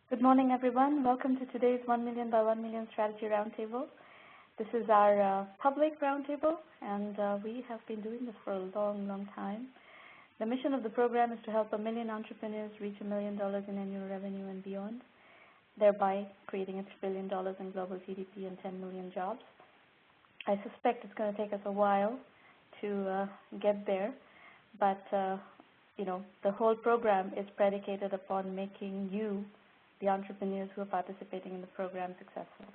Good morning, everyone. Welcome to today's 1 Million by 1 Million Strategy Roundtable. This is our public roundtable, and we have been doing this for a long time. The mission of the program is to help 1 million entrepreneurs reach $1 million in annual revenue and beyond, thereby creating $1 trillion in global GDP and 10 million jobs. I suspect it's going to take us a while to get there, but the whole program is predicated upon making you, the entrepreneurs who are participating in the program, successful.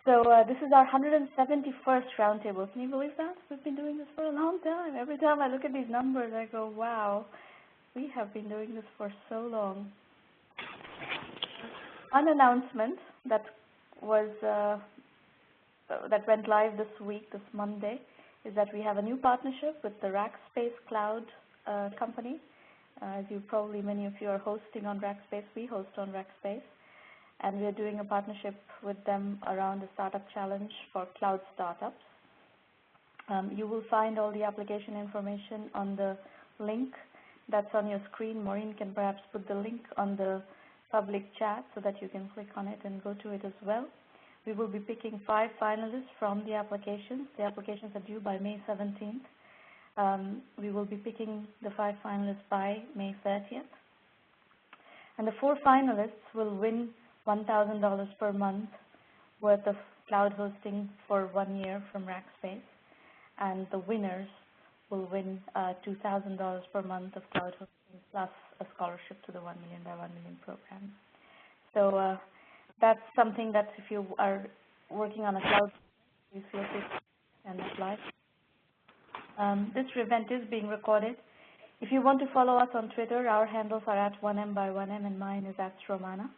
So this is our 171st roundtable. Can you believe that? We've been doing this for a long time. Every time I look at these numbers, I go, wow, we have been doing this for so long. An announcement that went live this week, this Monday, is that we have a new partnership with the Rackspace Cloud company. As you probably, many of you are hosting on Rackspace, we host on Rackspace, and we are doing a partnership with them around a startup challenge for cloud startups. You will find all the application information on the link that's on your screen. Maureen can perhaps put the link on the public chat so that you can click on it and go to it as well. We will be picking 5 finalists from the applications. The applications are due by May 17th. We will be picking the 5 finalists by May 30th. And the 4 finalists will win $1,000 per month worth of cloud hosting for 1 year from Rackspace. And the winners will win $2,000 per month of cloud hosting plus a scholarship to the 1 Million by 1 Million program. So that's something that if you are working on a cloud, please feel free and apply. This event is being recorded. If you want to follow us on Twitter, our handles are at 1M by 1M, and mine is at Sramana.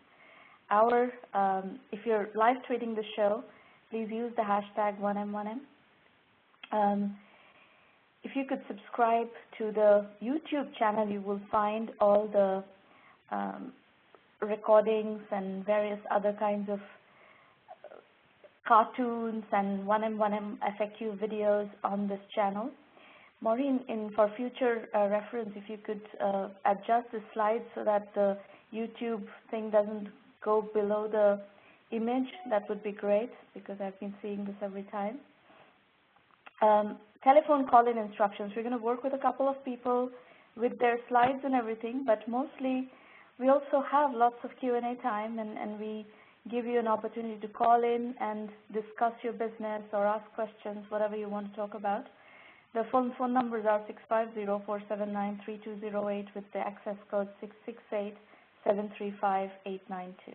If you're live tweeting the show, please use the hashtag 1M1M. If you could subscribe to the YouTube channel, you will find all the recordings and various other kinds of cartoons and 1M1M FAQ videos on this channel. Maureen, for future reference, if you could adjust the slides so that the YouTube thing doesn't go below the image, that would be great, because I've been seeing this every time. Telephone call-in instructions. We're going to work with a couple of people with their slides and everything, but mostly we also have lots of Q&A time, and we give you an opportunity to call in and discuss your business or ask questions, whatever you want to talk about. The phone numbers are 650-479-3208 with the access code 668-735-892.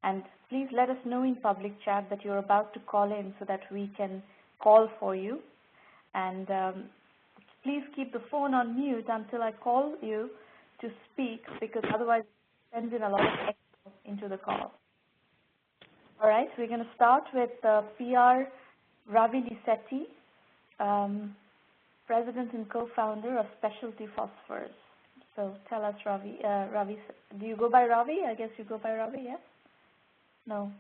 And please let us know in public chat that you're about to call in so that we can call for you. And please keep the phone on mute until I call you to speak, because otherwise it sends in a lot of echo into the call. All right, we're going to start with PR Ravi Lisetti, President and co-founder of Specialty Phosphors. So tell us, Ravi, do you go by Ravi? I guess you go by Ravi, yes? No.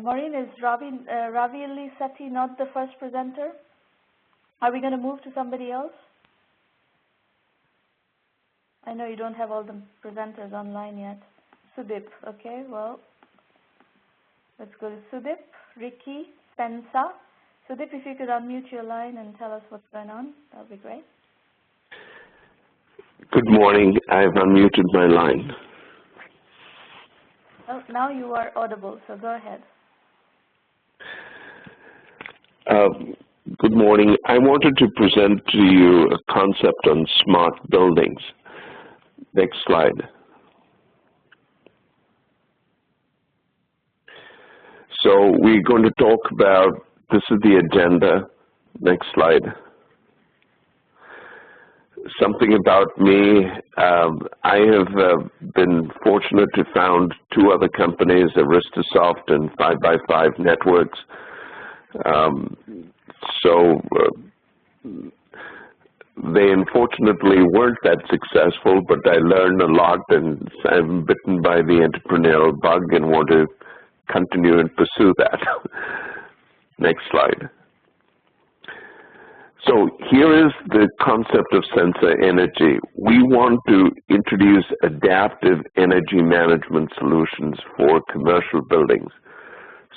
Maureen, is Ravi Lisetti not the first presenter? Are we going to move to somebody else? I know you don't have all the presenters online yet. Sudip, okay, well, let's go to Sudip, Ricky, Spensa. Sudip, if you could unmute your line and tell us what's going on, that would be great. Good morning. I've unmuted my line. Well, now you are audible, so go ahead. Good morning. I wanted to present to you a concept on smart buildings. Next slide. So we're going to talk about, this is the agenda. Next slide. Something about me. I have been fortunate to found 2 other companies, Aristosoft and 5x5 Networks. They unfortunately weren't that successful, but I learned a lot, and I'm bitten by the entrepreneurial bug and want to continue and pursue that. Next slide. So here is the concept of sensor energy. We want to introduce adaptive energy management solutions for commercial buildings.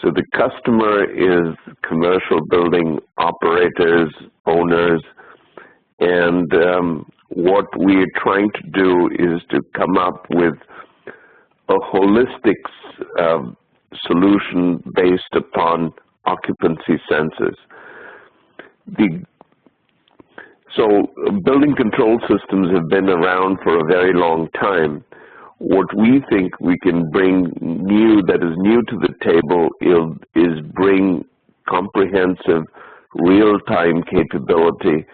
So the customer is commercial building operators, owners, and what we are trying to do is to come up with a holistic solution based upon occupancy sensors. So building control systems have been around for a very long time. What we think we can bring new, that is new to the table, is bring comprehensive real-time capability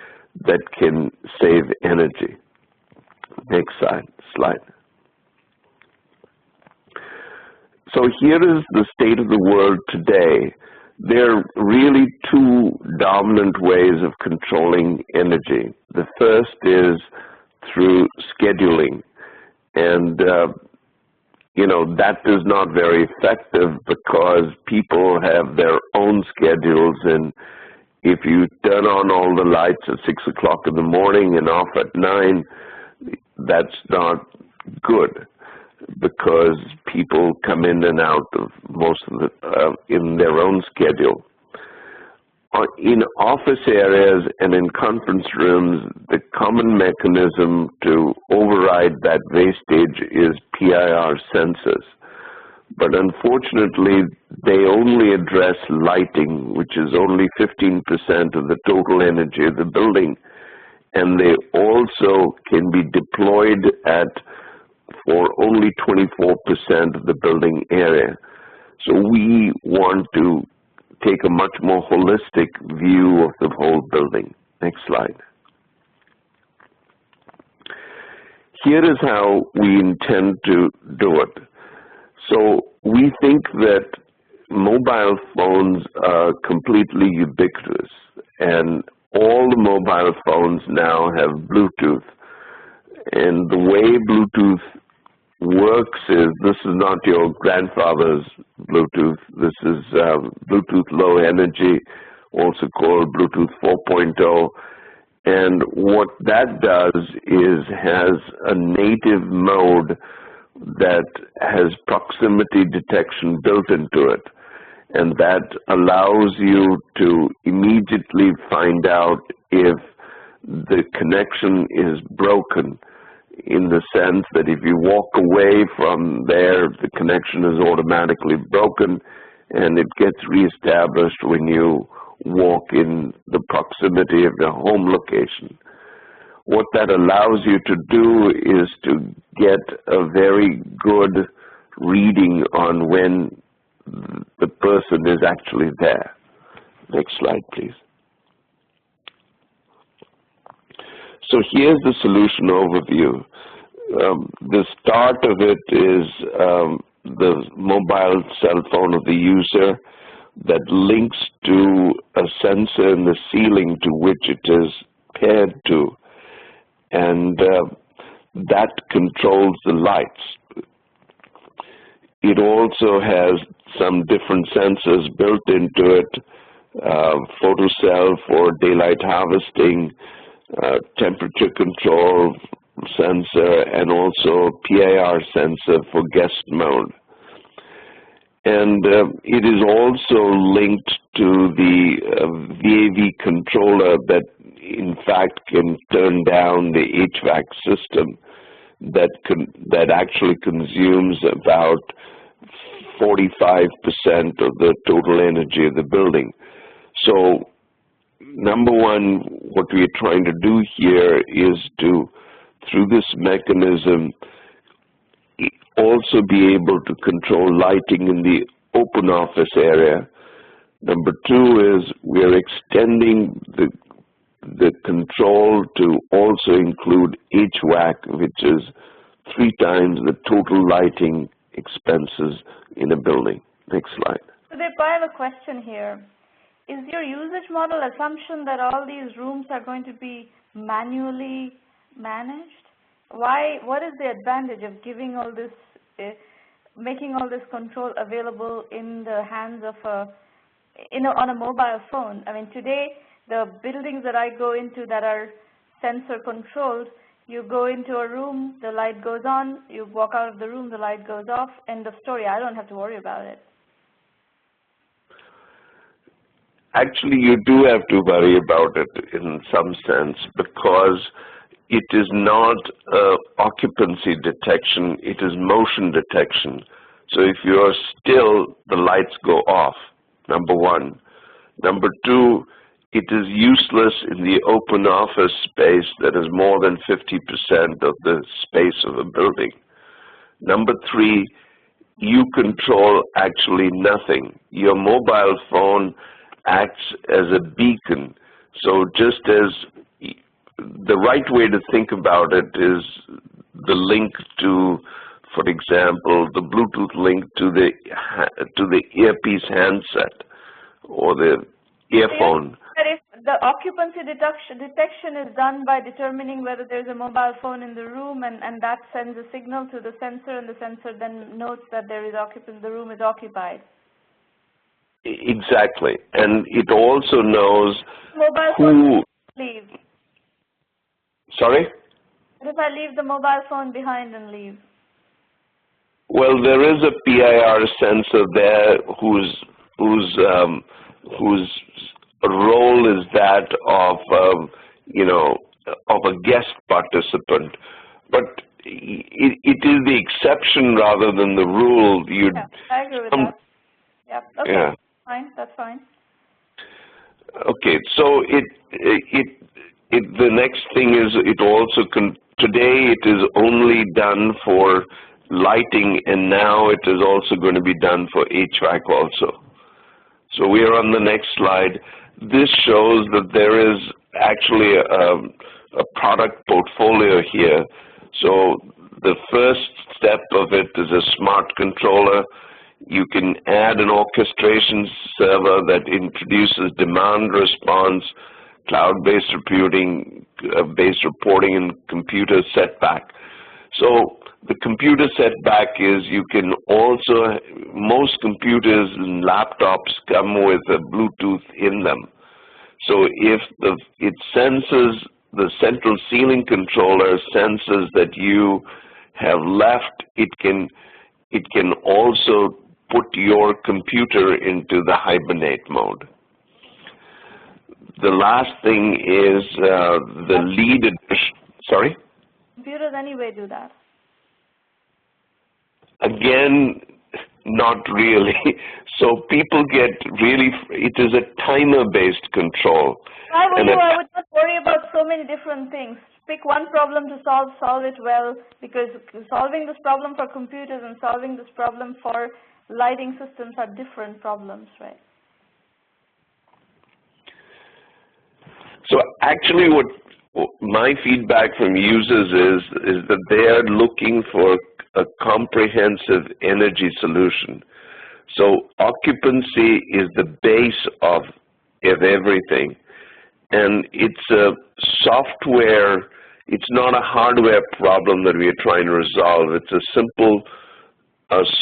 that can save energy. Next slide. So here is the state of the world today. There are really two dominant ways of controlling energy. The first is through scheduling, and that is not very effective because people have their own schedules, and if you turn on all the lights at 6 o'clock in the morning and off at 9, that's not good, because people come in and out of most of the in their own schedule. In office areas and in conference rooms, the common mechanism to override that wastage is PIR sensors. But unfortunately, they only address lighting, which is only 15% of the total energy of the building, and they also can be deployed for only 24% of the building area. So we want to take a much more holistic view of the whole building. Next slide. Here is how we intend to do it. So we think that mobile phones are completely ubiquitous, and all the mobile phones now have Bluetooth. And the way Bluetooth works is, this is not your grandfather's Bluetooth. This is Bluetooth Low Energy, also called Bluetooth 4.0. And what that does is has a native mode that has proximity detection built into it. And that allows you to immediately find out if the connection is broken, in the sense that if you walk away from there, the connection is automatically broken, and it gets reestablished when you walk in the proximity of your home location. What that allows you to do is to get a very good reading on when the person is actually there. Next slide, please. So here's the solution overview. The start of it is the mobile cell phone of the user that links to a sensor in the ceiling to which it is paired to, and that controls the lights. It also has some different sensors built into it, photocell for daylight harvesting, temperature control sensor, and also PIR sensor for guest mode. And it is also linked to the VAV controller that in fact can turn down the HVAC system that actually consumes about 45% of the total energy of the building. So number one, what we are trying to do here is to, through this mechanism, also be able to control lighting in the open office area. Number two is we are extending the control to also include HVAC, which is 3 times the total lighting expenses in a building. Next slide. So I have a question here. Is your usage model assumption that all these rooms are going to be manually managed? What is the advantage of giving all this making all this control available in the hands of on a mobile phone. I mean, today the buildings that I go into that are sensor controlled, you go into a room, the light goes on, you walk out of the room, the light goes off, end of story. I don't have to worry about it. Actually, you do have to worry about it in some sense, because it is not occupancy detection, it is motion detection. So if you are still, the lights go off, number one. Number two, it is useless in the open office space that is more than 50% of the space of a building. Number three, you control actually nothing. Your mobile phone acts as a beacon. So just as the right way to think about it is the link to, for example, the Bluetooth link to the earpiece handset or the earphone. If the occupancy detection is done by determining whether there's a mobile phone in the room, and that sends a signal to the sensor, and the sensor then notes that there is occupancy, the room is occupied. Exactly, and it also knows mobile who. Phone leave. Sorry? What if I leave the mobile phone behind and leave? Well, there is a PIR sensor there whose role is that of of a guest participant, but it is the exception rather than the rule. Yeah, I agree with that. Yeah. Okay. Yeah. Fine. That's fine. Okay. So the next thing is it also today it is only done for lighting, and now it is also going to be done for HVAC also. So we are on the next slide. This shows that there is actually a product portfolio here. So the first step of it is a smart controller. You can add an orchestration server that introduces demand response, cloud-based reporting, and computer setback. So the computer setback is you can also, most computers and laptops come with a Bluetooth in them. So if it senses, the central ceiling controller senses that you have left, it can also put your computer into the hibernate mode. The last thing is the lead addition. Sorry? Computers anyway do that. Again, not really. So people get really, it is a timer-based control. I would not worry about so many different things. Pick one problem to solve it well, because solving this problem for computers and solving this problem for lighting systems are different problems, right? So actually what my feedback from users is that they are looking for a comprehensive energy solution. So occupancy is the base of everything, and it's a software, it's not a hardware problem that we are trying to resolve. It's a simple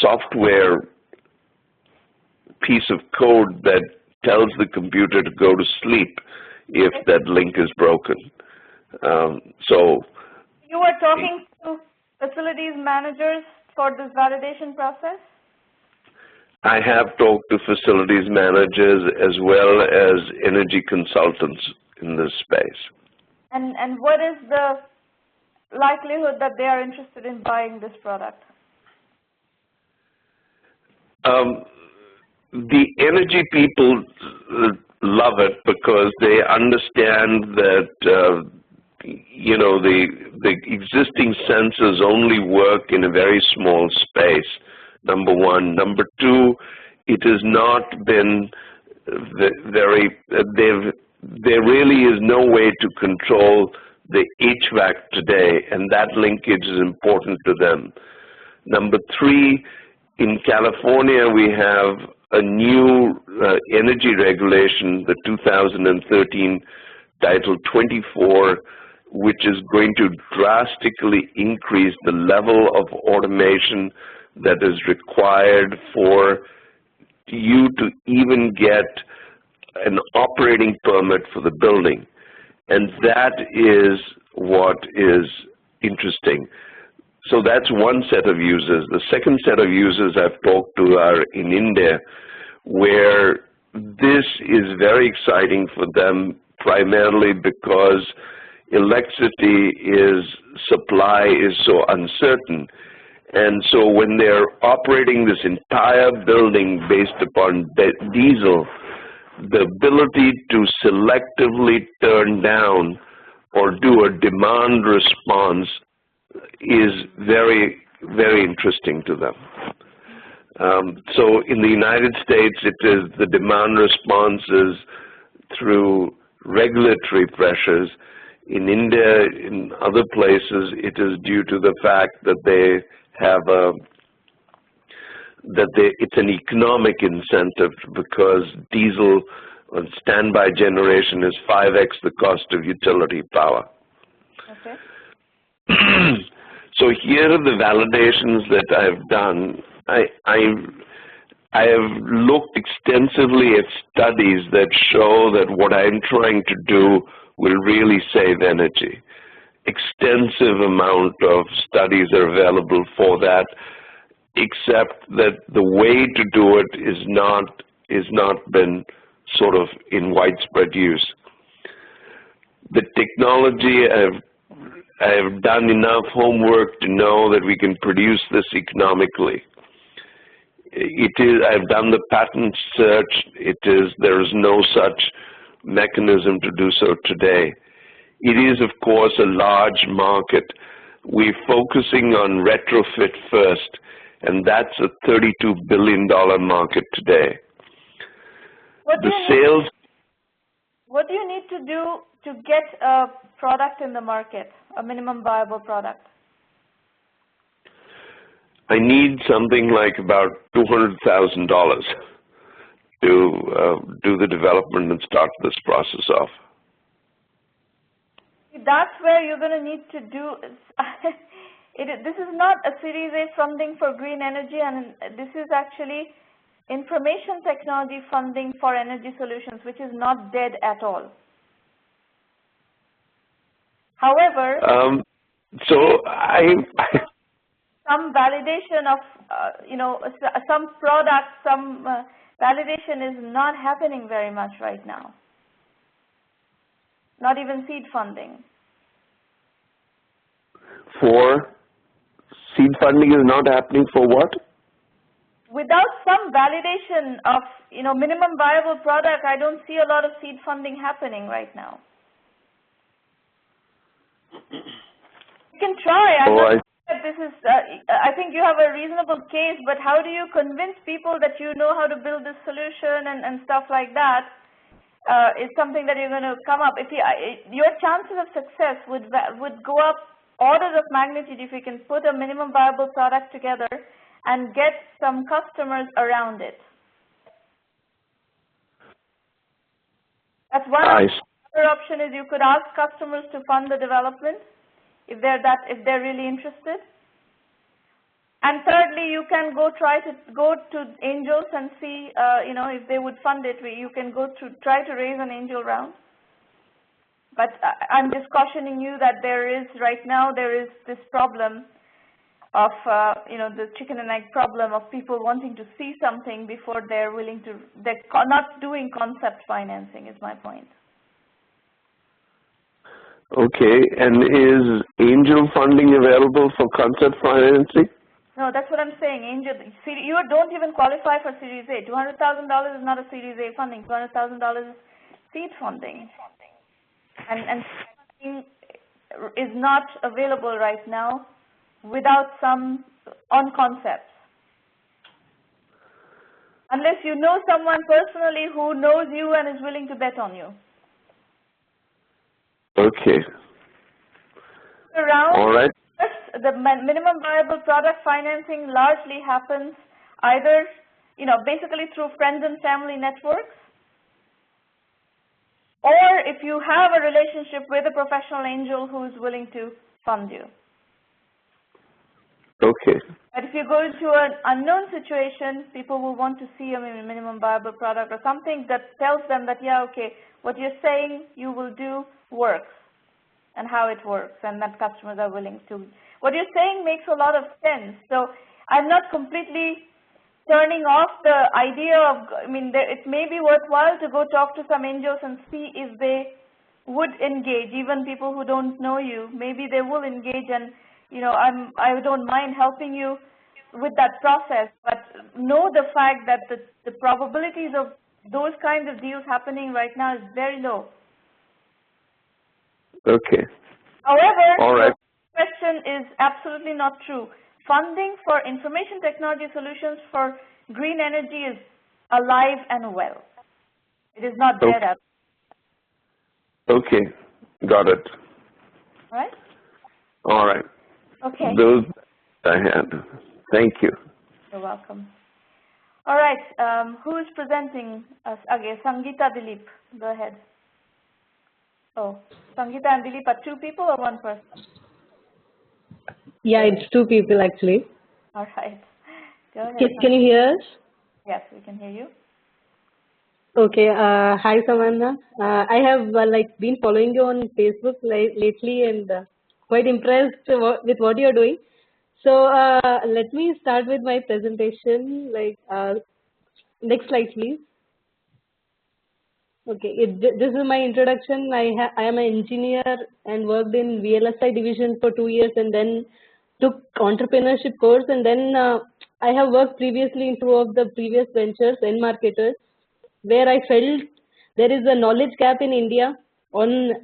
software piece of code that tells the computer to go to sleep if that link is broken. So you were talking to facilities managers for this validation process? I have talked to facilities managers as well as energy consultants in this space. And what is the likelihood that they are interested in buying this product? The energy people love it because they understand that the existing sensors only work in a very small space, number one. Number two, it has not been there really is no way to control the HVAC today, and that linkage is important to them. Number three, in California we have a new energy regulation, the 2013 Title 24, which is going to drastically increase the level of automation that is required for you to even get an operating permit for the building. And that is what is interesting. So that's one set of users. The second set of users I've talked to are in India, where this is very exciting for them, primarily because electricity supply is so uncertain. And so when they're operating this entire building based upon diesel, the ability to selectively turn down or do a demand response is very, very interesting to them. So in the United States, the demand response is through regulatory pressures. In India, in other places, it is due to the fact that they have it's an economic incentive, because diesel on standby generation is 5x the cost of utility power. Okay. So here are the validations that I've done. I have looked extensively at studies that show that what I'm trying to do will really save energy. Extensive amount of studies are available for that, except that the way to do it is not been sort of in widespread use. The technology, I have done enough homework to know that we can produce this economically. I've done the patent search. There is no such mechanism to do so today. It is, of course, a large market. We're focusing on retrofit first, and that's a $32 billion market today. What do you need to do to get a product in the market, a minimum viable product? I need something like about $200,000 to do the development and start this process off. That's where you're going to need to do. This is not a Series A funding for green energy, and this is actually information technology funding for energy solutions, which is not dead at all. However, some validation of, some products, some validation is not happening very much right now. Not even seed funding. For seed funding is not happening for what? Without some validation of, minimum viable product, I don't see a lot of seed funding happening right now. You can try. I think you have a reasonable case, but how do you convince people that you know how to build this solution and stuff like that? Is something that you're going to come up. Your chances of success would go up orders of magnitude if you can put a minimum viable product together and get some customers around it. That's one option. Another option is you could ask customers to fund the development if they're really interested. And thirdly, you can try to go to angels and see, if they would fund it. You can try to raise an angel round. But I'm just cautioning you that right now there is this problem of, the chicken and egg problem of people wanting to see something before they're not doing concept financing, is my point. Okay, and is angel funding available for concept financing? No, that's what I'm saying. You don't even qualify for Series A. $200,000 is not a Series A funding. $200,000 is seed funding. And funding is not available right now without some on concepts. Unless you know someone personally who knows you and is willing to bet on you. Okay. All right. The minimum viable product financing largely happens either, basically through friends and family networks, or if you have a relationship with a professional angel who is willing to fund you. Okay. But if you go into an unknown situation, people will want to see a minimum viable product or something that tells them that, yeah, okay, what you're saying you will do works and how it works and that customers are willing to. What you're saying makes a lot of sense. So I'm not completely turning off the idea of, it may be worthwhile to go talk to some NGOs and see if they would engage, even people who don't know you. Maybe they will engage and, I don't mind helping you with that process, but know the fact that the probabilities of those kinds of deals happening right now is very low. Okay. However, all right. the question is absolutely not true. Funding for information technology solutions for green energy is alive and well. It is not dead at all. Okay, got it. All right? All right. Okay. Those I had. Thank you. You're welcome. All right, who is presenting us? Okay, Sangeeta, Dilip, go ahead. Oh, Sangeeta and Dilip are two people or one person? Yeah, it's two people actually. All right. Go ahead. Can you hear us? Yes, we can hear you. Okay. Hi, Sramana. I have been following you on Facebook lately and quite impressed with what you're doing. So let me start with my presentation. Next slide, please. Okay, this is my introduction. I am an engineer and worked in VLSI division for 2 years and then took entrepreneurship course, and then I have worked previously in two of the previous ventures, end marketers, where I felt there is a knowledge gap in India on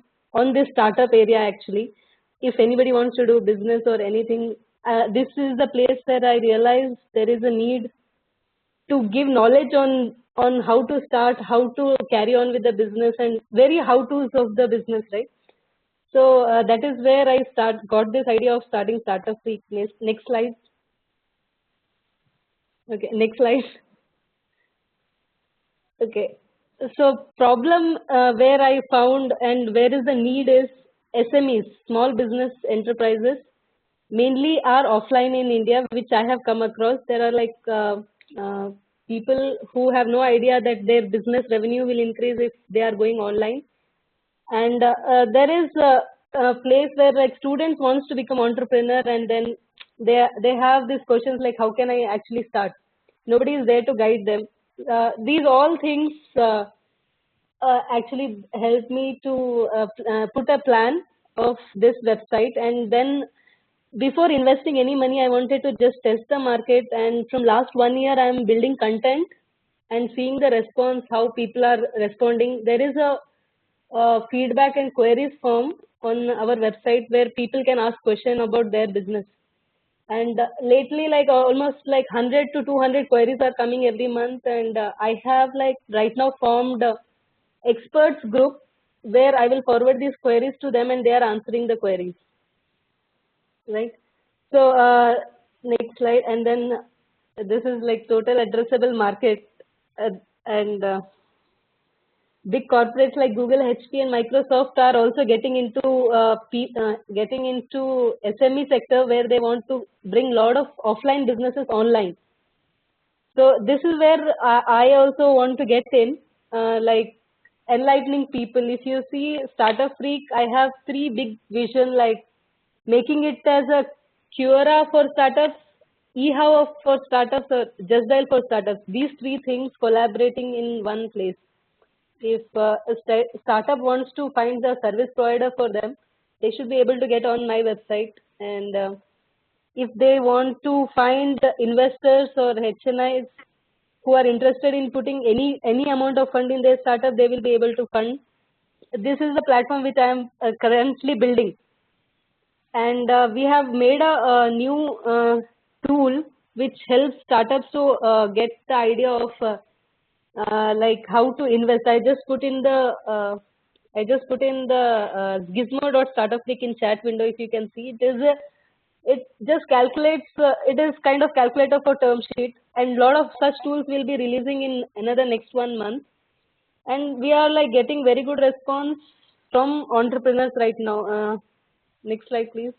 this startup area actually. If anybody wants to do business or anything, this is the place where I realized there is a need to give knowledge on how to start, how to carry on with the business, and very how-tos of the business, right? So that is where I got this idea of starting Startup Freak. Next slide. Okay, next slide. Okay, so problem where I found and where is the need is SMEs, small business enterprises, mainly are offline in India, which I have come across. There are people who have no idea that their business revenue will increase if they are going online. And there is a place where students wants to become entrepreneur, and then they have these questions like, how can I actually start? Nobody is there to guide them. These all things actually helped me to put a plan of this website, and then before investing any money, I wanted to just test the market, and from last 1 year I am building content and seeing the response, how people are responding. There is a feedback and queries form on our website where people can ask questions about their business. And lately, almost 100 to 200 queries are coming every month, and I have right now formed a experts group where I will forward these queries to them and they are answering the queries. Right. So next slide, and then this is total addressable market, and big corporates like Google, HP, and Microsoft are also getting into SME sector where they want to bring a lot of offline businesses online. So this is where I also want to get in, enlightening people. If you see Startup Freak, I have 3 big vision, making it as a Cura for startups, eHow for startups, or Just Dial for startups. These 3 things collaborating in one place. If a startup wants to find a service provider for them, they should be able to get on my website. And if they want to find investors or HNIs who are interested in putting any amount of fund in their startup, they will be able to fund. This is the platform which I am currently building. And we have made a new tool which helps startups to get the idea of how to invest. I just put in the gizmo.startupfreak in chat window. If you can see, it just calculates. It is kind of calculator for term sheet, and lot of such tools will be releasing in another next 1 month. And we are getting very good response from entrepreneurs right now. Next slide, please.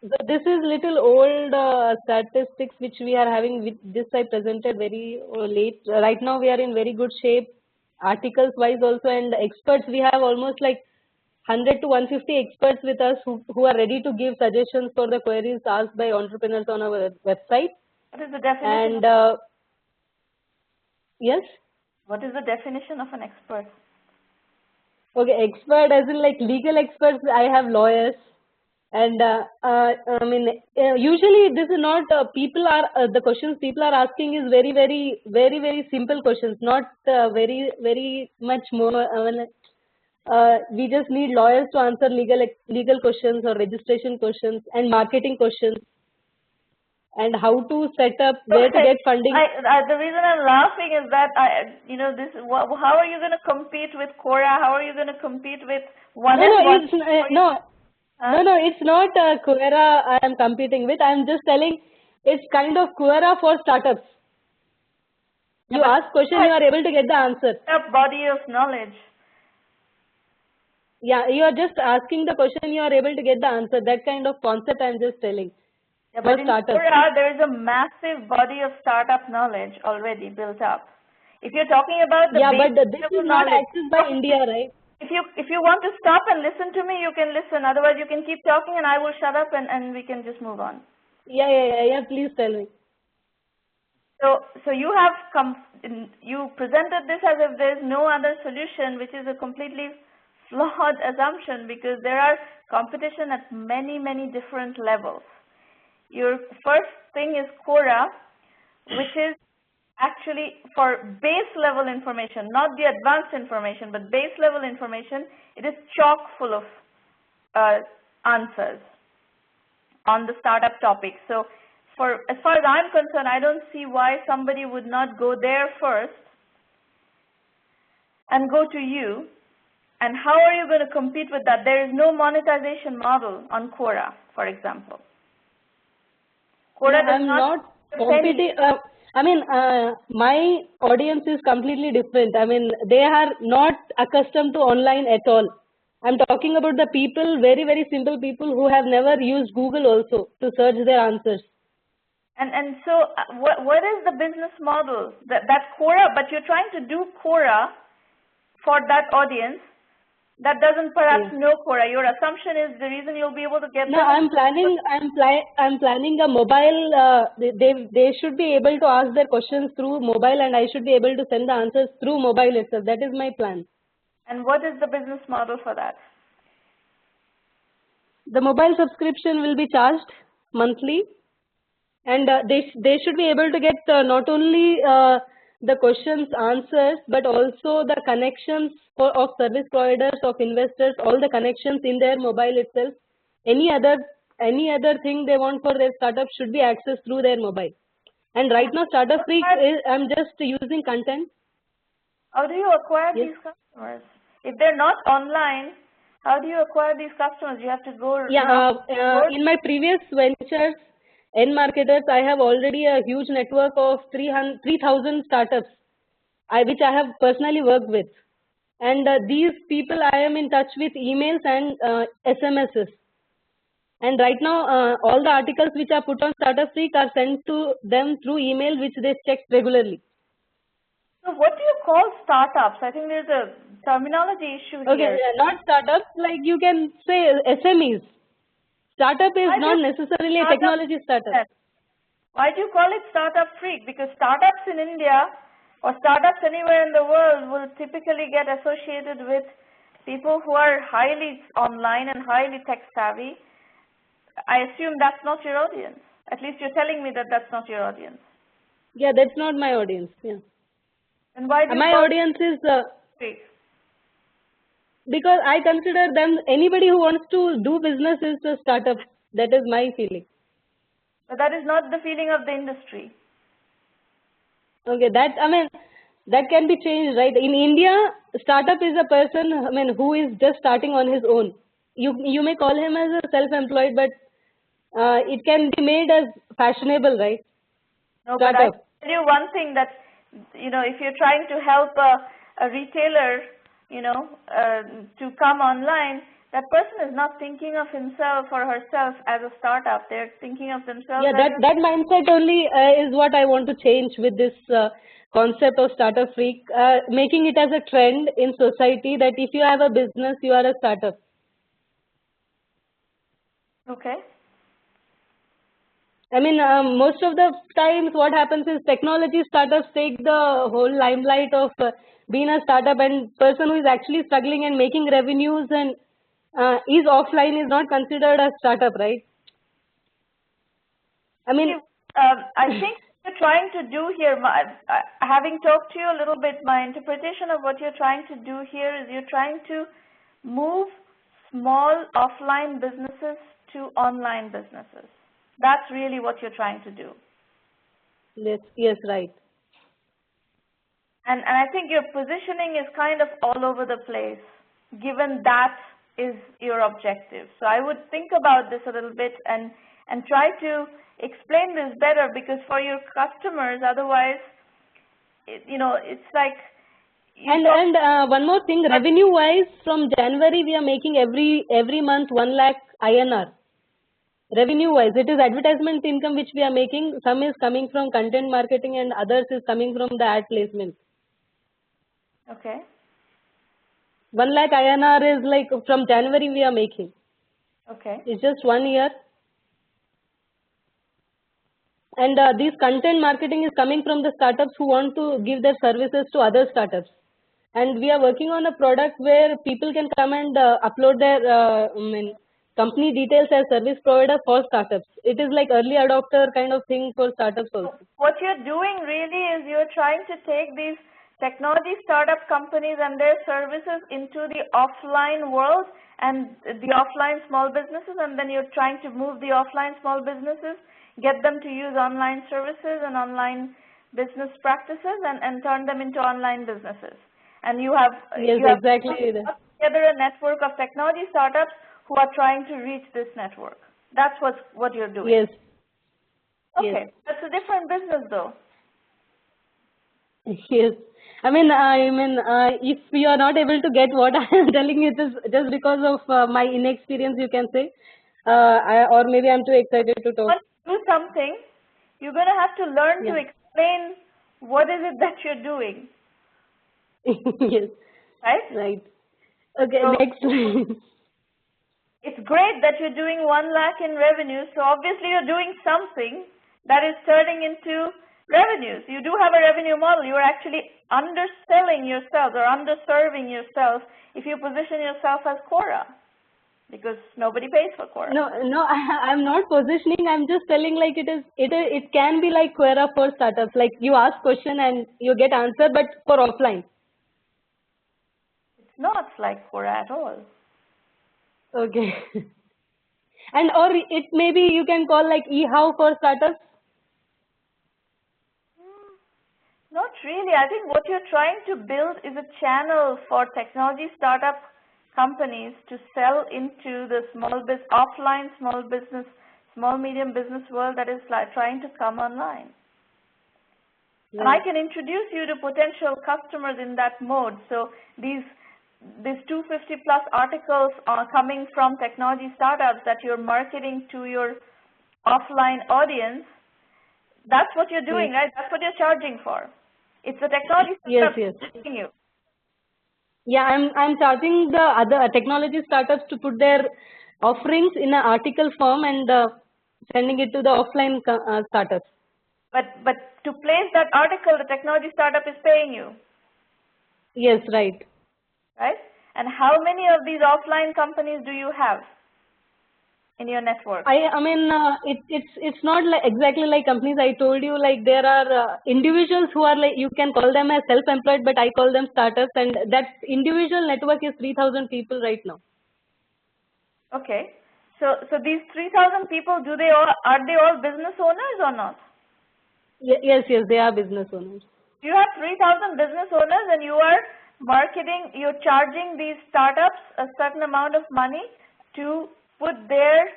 So this is little old statistics which we are having. With this I presented very late. Right now we are in very good shape, articles wise also, and experts. We have almost like 100 to 150 experts with us who are ready to give suggestions for the queries asked by entrepreneurs on our website. What is the definition? And yes. What is the definition of an expert? Okay, expert as in like legal experts. I have lawyers. And I mean, usually this is not people are the questions people are asking is very simple questions, not very much more. We just need lawyers to answer legal questions or registration questions and marketing questions, and how to set up, where to get funding. The reason I'm laughing is that how are you going to compete with Quora? How are you going to compete with one? No, it's not Quora I am competing with. I am just telling it's kind of Quora for startups. You ask question, you are able to get the answer. A body of knowledge. Yeah, you are just asking the question, you are able to get the answer. That kind of concept I am just telling. Yeah, but in Quora, there is a massive body of startup knowledge already built up. If you're talking about the but this is not accessed by India, right? If you want to stop and listen to me, you can listen. Otherwise, you can keep talking, and I will shut up, and we can just move on. Yeah. Please tell me. So you you presented this as if there is no other solution, which is a completely flawed assumption, because there are competition at many different levels. Your first thing is Quora, which is actually for base level information, not the advanced information, but base level information. It is chock full of answers on the startup topic. So as far as I'm concerned, I don't see why somebody would not go there first and go to you. And how are you going to compete with that? There is no monetization model on Quora, for example. Quora I'm not competing. I mean, my audience is completely different. I mean, they are not accustomed to online at all. I'm talking about the people, very simple people who have never used Google also to search their answers. And so, what is the business model? That Quora, but you're trying to do Quora for that audience that doesn't perhaps know Quora. Your assumption is the reason you'll be able to get. No, I'm planning a mobile. They should be able to ask their questions through mobile, and I should be able to send the answers through mobile itself. That is my plan. And what is the business model for that? The mobile subscription will be charged monthly, and they should be able to get not only the questions answers, but also the connections of service providers, of investors, all the connections in their mobile itself. Any other thing they want for their startup should be accessed through their mobile. And right now, Startup Freak I'm just using content. How do you acquire these customers? If they're not online, how do you acquire these customers? You have to go. In my previous ventures, N marketers, I have already a huge network of 3,000 startups, which I have personally worked with. And these people I am in touch with emails and SMSs. And right now, all the articles which are put on Startup Freak are sent to them through email, which they check regularly. So what do you call startups? I think there's a terminology issue here. Okay, not startups, like you can say SMEs. Startup is not necessarily a technology startup. Why do you call it Startup Freak? Because startups in India or startups anywhere in the world will typically get associated with people who are highly online and highly tech savvy. I assume that's not your audience. At least you're telling me that that's not your audience. Yeah, that's not my audience. Yeah. And why do my audience is Freak? Because I consider them, anybody who wants to do business is a startup. That is my feeling. But that is not the feeling of the industry. Okay, that can be changed, right? In India, startup is a person, who is just starting on his own. You may call him as a self-employed, but it can be made as fashionable, right? No, but I tell you one thing, that if you're trying to help a retailer, to come online, that person is not thinking of himself or herself as a startup. They're thinking of themselves. Yeah, that mindset only is what I want to change with this concept of startup freak, making it as a trend in society that if you have a business, you are a startup. Okay. I mean, most of the times what happens is technology startups take the whole limelight of being a startup, and person who is actually struggling and making revenues and is offline is not considered a startup, right? I mean, I think what you're trying to do here, having talked to you a little bit, my interpretation of what you're trying to do here is you're trying to move small offline businesses to online businesses. That's really what you're trying to do. Yes, right. And I think your positioning is kind of all over the place, given that is your objective. So I would think about this a little bit and try to explain this better, because for your customers, otherwise, it's like. And one more thing, revenue-wise, from January we are making every month 1 lakh INR. Revenue-wise, it is advertisement income which we are making. Some is coming from content marketing and others is coming from the ad placement. Okay. 1 lakh INR is like from January we are making. Okay. It's just 1 year. And this content marketing is coming from the startups who want to give their services to other startups. And we are working on a product where people can come and upload their company details as service provider for startups. It is like early adopter kind of thing for startups also. What you're doing really is you're trying to take these technology startup companies and their services into the offline world and the offline small businesses, and then you're trying to move the offline small businesses, get them to use online services and online business practices and turn them into online businesses. And you have exactly put together a network of technology startups who are trying to reach this network. That's what you're doing. Yes. Okay, yes. That's a different business though. Yes. I mean, if you are not able to get what I am telling you, it is just because of my inexperience, you can say, or maybe I'm too excited to talk. Do something. You're going to have to learn to explain what is it that you're doing. Yes. Right? Right. Okay. So, next. It's great that you're doing 1 lakh in revenue. So obviously you're doing something that is turning into revenues. You do have a revenue model. You are actually underselling yourself or underserving yourself if you position yourself as Quora, because nobody pays for Quora. No, I'm not positioning. I'm just telling like it can be like Quora for startups. Like you ask question and you get answer, but for offline. It's not like Quora at all. Okay. And or it maybe you can call like eHow for startups. Not really. I think what you're trying to build is a channel for technology startup companies to sell into the offline small business, small medium business world that is trying to come online. Yeah. And I can introduce you to potential customers in that mode. So these 250 plus articles are coming from technology startups that you're marketing to your offline audience. That's what you're doing, right? That's what you're charging for. It's a technology startup charging you. Yeah, I'm charging the other technology startups to put their offerings in an article form and sending it to the offline startups. But to place that article, the technology startup is paying you. Yes, right. Right? And how many of these offline companies do you have in your network? I mean, it's not like exactly like companies. I told you, like there are individuals who are like, you can call them as self-employed, but I call them startups, and that individual network is 3,000 people right now. Okay. So these 3,000 people, are they all business owners or not? Yes, they are business owners. You have 3,000 business owners and you are marketing, you're charging these startups a certain amount of money to put their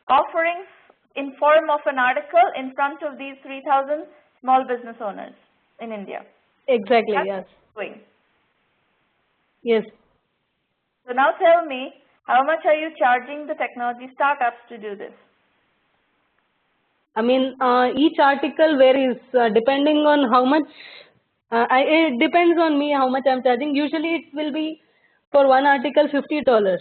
offerings in form of an article in front of these 3,000 small business owners in India. Exactly, That's yes. Doing. Yes. So now tell me, How much are you charging the technology startups to do this? I mean, each article varies depending on how much, it depends on me how much I'm charging. Usually it will be for one article $50.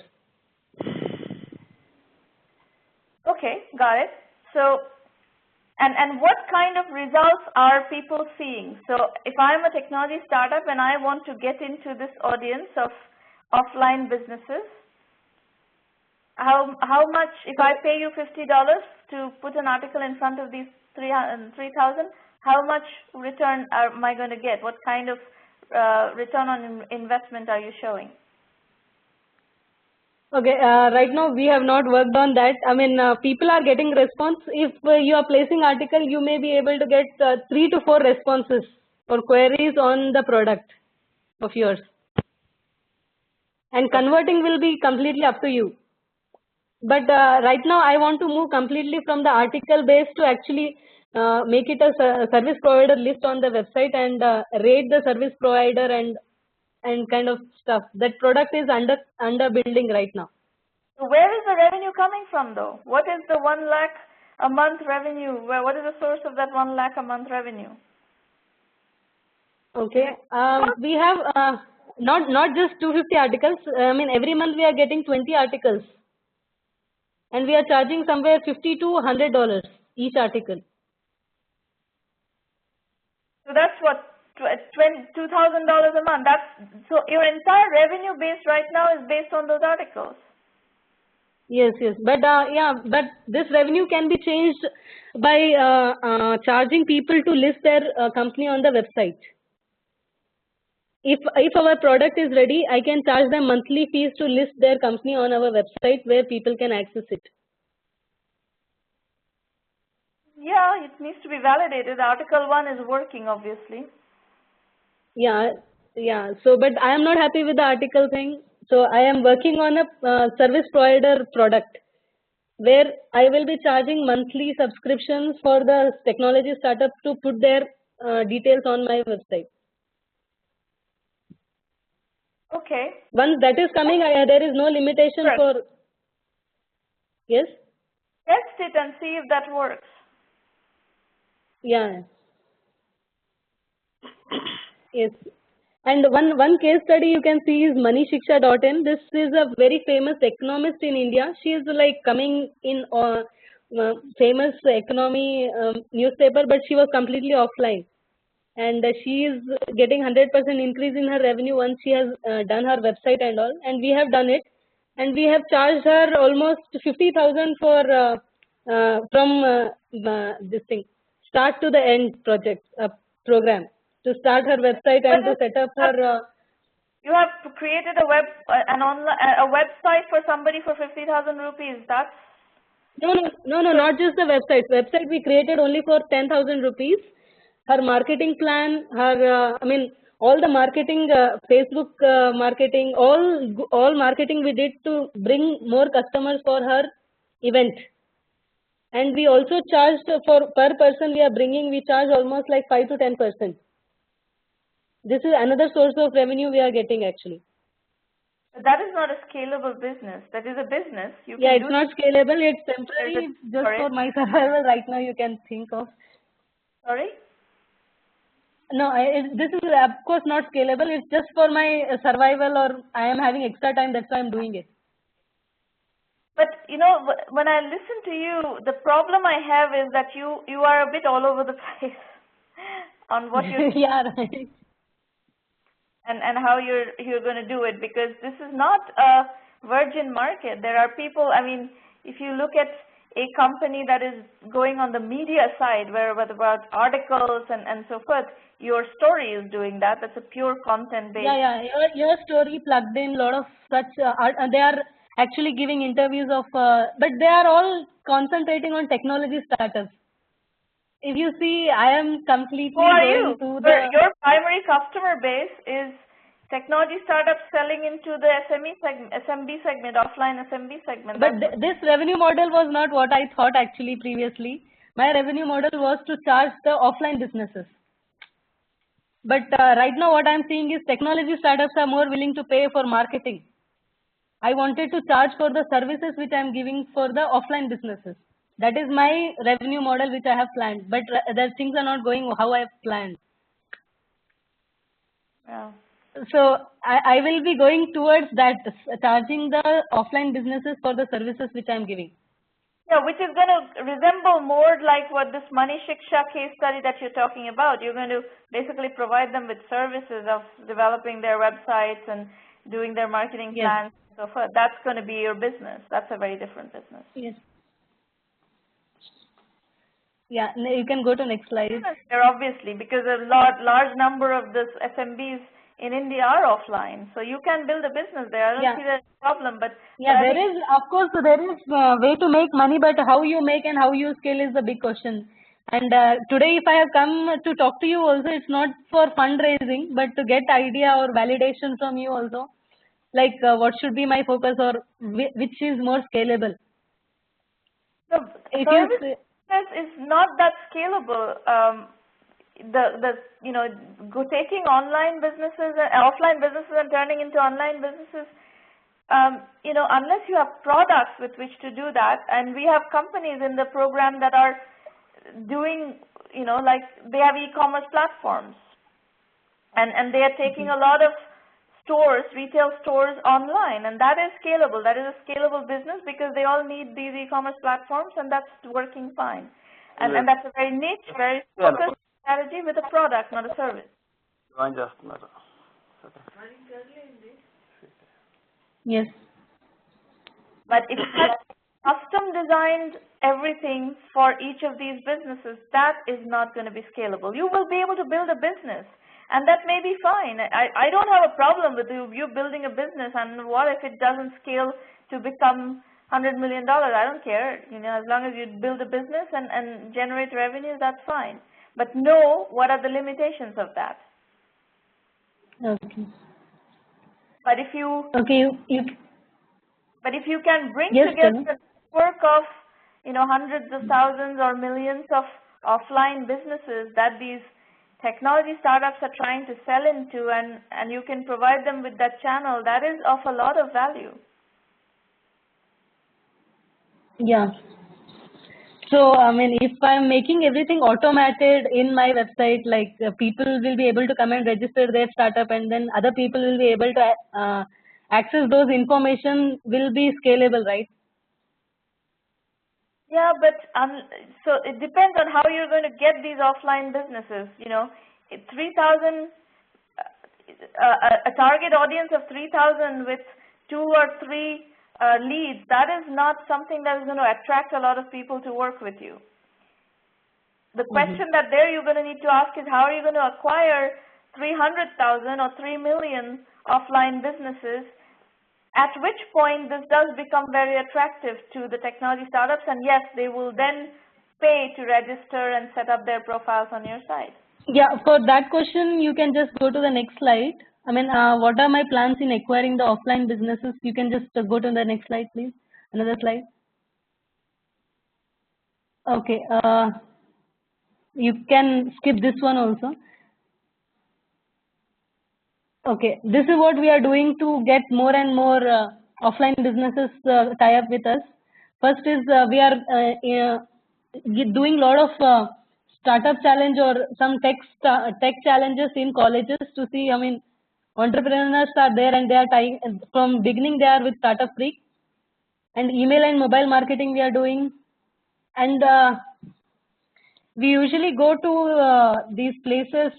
Okay, got it. So, and what kind of results are people seeing? So if I'm a technology startup and I want to get into this audience of offline businesses, how much, if I pay you $50 to put an article in front of these 3,000, how much return am I going to get? What kind of return on investment are you showing? Okay, right now we have not worked on that. I mean, people are getting response. If you are placing article, you may be able to get 3 to 4 responses or queries on the product of yours. And converting will be completely up to you. But right now I want to move completely from the article base to actually make it a service provider list on the website and rate the service provider and kind of stuff. That product is under building right now. So where is the revenue coming from though? What is the 1 lakh a month revenue? What is the source of that 1 lakh a month revenue? Okay, we have not just 250 articles. I mean, every month we are getting 20 articles, and we are charging somewhere $50 to $100 each article. So that's what, $2,000 a month. So your entire revenue base right now is based on those articles. Yes, but yeah, but this revenue can be changed by charging people to list their company on the website. If our product is ready, I can charge them monthly fees to list their company on our website where people can access it. Yeah, it needs to be validated. Article 1 is working, obviously. Yeah. So, but I am not happy with the article thing. So I am working on a service provider product where I will be charging monthly subscriptions for the technology startup to put their details on my website. Okay. Once that is coming, there is no limitation for. Yes? Test it and see if that works. Yeah. Yes. And one case study you can see is MoneyShiksha.in. This is a very famous economist in India. She is like coming in famous economy newspaper, but she was completely offline. And she is getting 100% increase in her revenue once she has done her website and all. And we have done it. And we have charged her almost 50,000 for from this thing, start to the end project program. To start her website and to set up her. You have created a website for somebody for 50,000 rupees. That's no, not just the website. Website we created only for 10,000 rupees. Her marketing plan, her I mean all the marketing, Facebook marketing, all marketing we did to bring more customers for her event. And we also charged for per person we are bringing. We charge almost like 5 to 10%. This is another source of revenue we are getting actually. But that is not a scalable business. That is a business. Yeah, it's not scalable. It's temporary, just for my survival right now. You can think of. Sorry. No, this is of course not scalable. It's just for my survival, or I am having extra time. That's why I'm doing it. But you know, when I listen to you, the problem I have is that you are a bit all over the place on what you're yeah, right. And how you're going to do it, because this is not a virgin market. There are people, I mean, if you look at a company that is going on the media side, where about articles and so forth, your story is doing that. That's a pure content based. Yeah. Your story plugged in a lot of such. They are actually giving interviews of, but they are all concentrating on technology startups. If you see, I am completely going to the. Your primary customer base is technology startups selling into the SMB segment, offline SMB segment. But this revenue model was not what I thought actually previously. My revenue model was to charge the offline businesses. But right now what I am seeing is technology startups are more willing to pay for marketing. I wanted to charge for the services which I am giving for the offline businesses. That is my revenue model which I have planned, but the things are not going how I have planned. Yeah. So I will be going towards that, charging the offline businesses for the services which I am giving. Yeah, which is going to resemble more like what this Money Shiksha case study that you're talking about. You're going to basically provide them with services of developing their websites and doing their marketing plans and so forth. That's going to be your business. That's a very different business. Yes. Yeah, you can go to next slide. There obviously, because a large number of this SMBs in India are offline, so you can build a business there. I don't see that problem, but there is, of course, there is way to make money, but how you make and how you scale is the big question. And today, if I have come to talk to you also, it's not for fundraising, but to get idea or validation from you also, like what should be my focus or which is more scalable. So service is not that scalable. Taking online businesses, offline businesses, and turning into online businesses, unless you have products with which to do that, and we have companies in the program that are doing, like they have e-commerce platforms, and they are taking a lot of stores, retail stores online, and that is scalable. That is a scalable business because they all need these e-commerce platforms, and that's working fine. And that's a very niche, very focused strategy with a product, not a service. Yes. But if you have custom designed everything for each of these businesses, that is not going to be scalable. You will be able to build a business, and that may be fine. I don't have a problem with you building a business, and what if it doesn't scale to become $100 million? I don't care. As long as you build a business and generate revenue, that's fine. But know what are the limitations of that. Okay. But if you but if you can bring together a network of hundreds of thousands or millions of offline businesses that these technology startups are trying to sell into, and you can provide them with that channel, that is of a lot of value. Yeah. So, I mean, if I'm making everything automated in my website, like people will be able to come and register their startup, and then other people will be able to access those information, will be scalable, right? Yeah, but so it depends on how you're going to get these offline businesses. 3,000, a target audience of 3,000 with 2 or 3 leads, that is not something that is going to attract a lot of people to work with you. The question that you're going to need to ask is, how are you going to acquire 300,000 or 3 million offline businesses, at which point this does become very attractive to the technology startups, and yes, they will then pay to register and set up their profiles on your site. Yeah, for that question, you can just go to the next slide. I mean, what are my plans in acquiring the offline businesses? You can just go to the next slide, please. Another slide. Okay. You can skip this one also. Okay. This is what we are doing to get more and more offline businesses tie up with us. First is we are doing a lot of startup challenge or some tech challenges in colleges to see, I mean, entrepreneurs are there and they are tying, from beginning they are with Startup Freak, and email and mobile marketing we are doing, and we usually go to these places.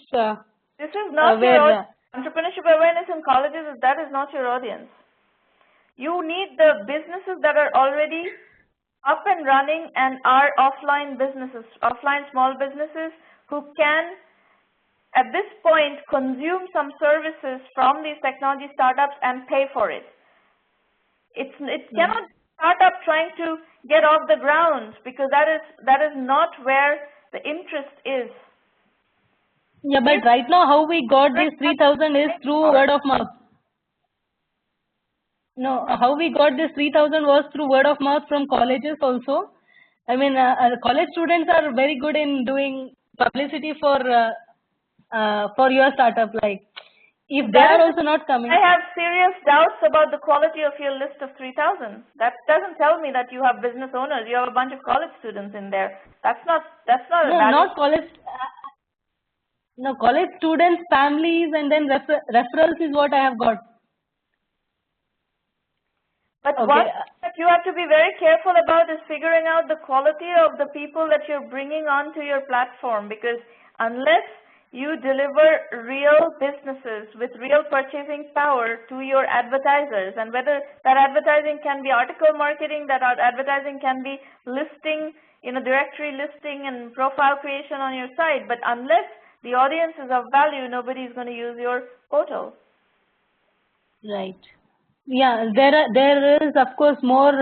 This is not your entrepreneurship awareness in colleges. That is not your audience. You need the businesses that are already up and running and are offline businesses, offline small businesses who can, at this point, consume some services from these technology startups and pay for it. It cannot start up trying to get off the ground, because that is not where the interest is. Yeah, but right now how we got this 3,000 is through word of mouth. No, how we got this 3,000 was through word of mouth from colleges also. I mean, college students are very good in doing publicity for your startup. Like, if they are also not coming. I have serious doubts about the quality of your list of 3,000. That doesn't tell me that you have business owners. You have a bunch of college students in there. That's not no, a valid. Not college. No, college students, families, and then referrals is what I have got. But one thing that you have to be very careful about is figuring out the quality of the people that you're bringing onto your platform, because unless you deliver real businesses with real purchasing power to your advertisers, and whether that advertising can be article marketing, that advertising can be listing, directory listing and profile creation on your site, but unless the audience is of value, nobody is going to use your portal. Right. Yeah, there is of course more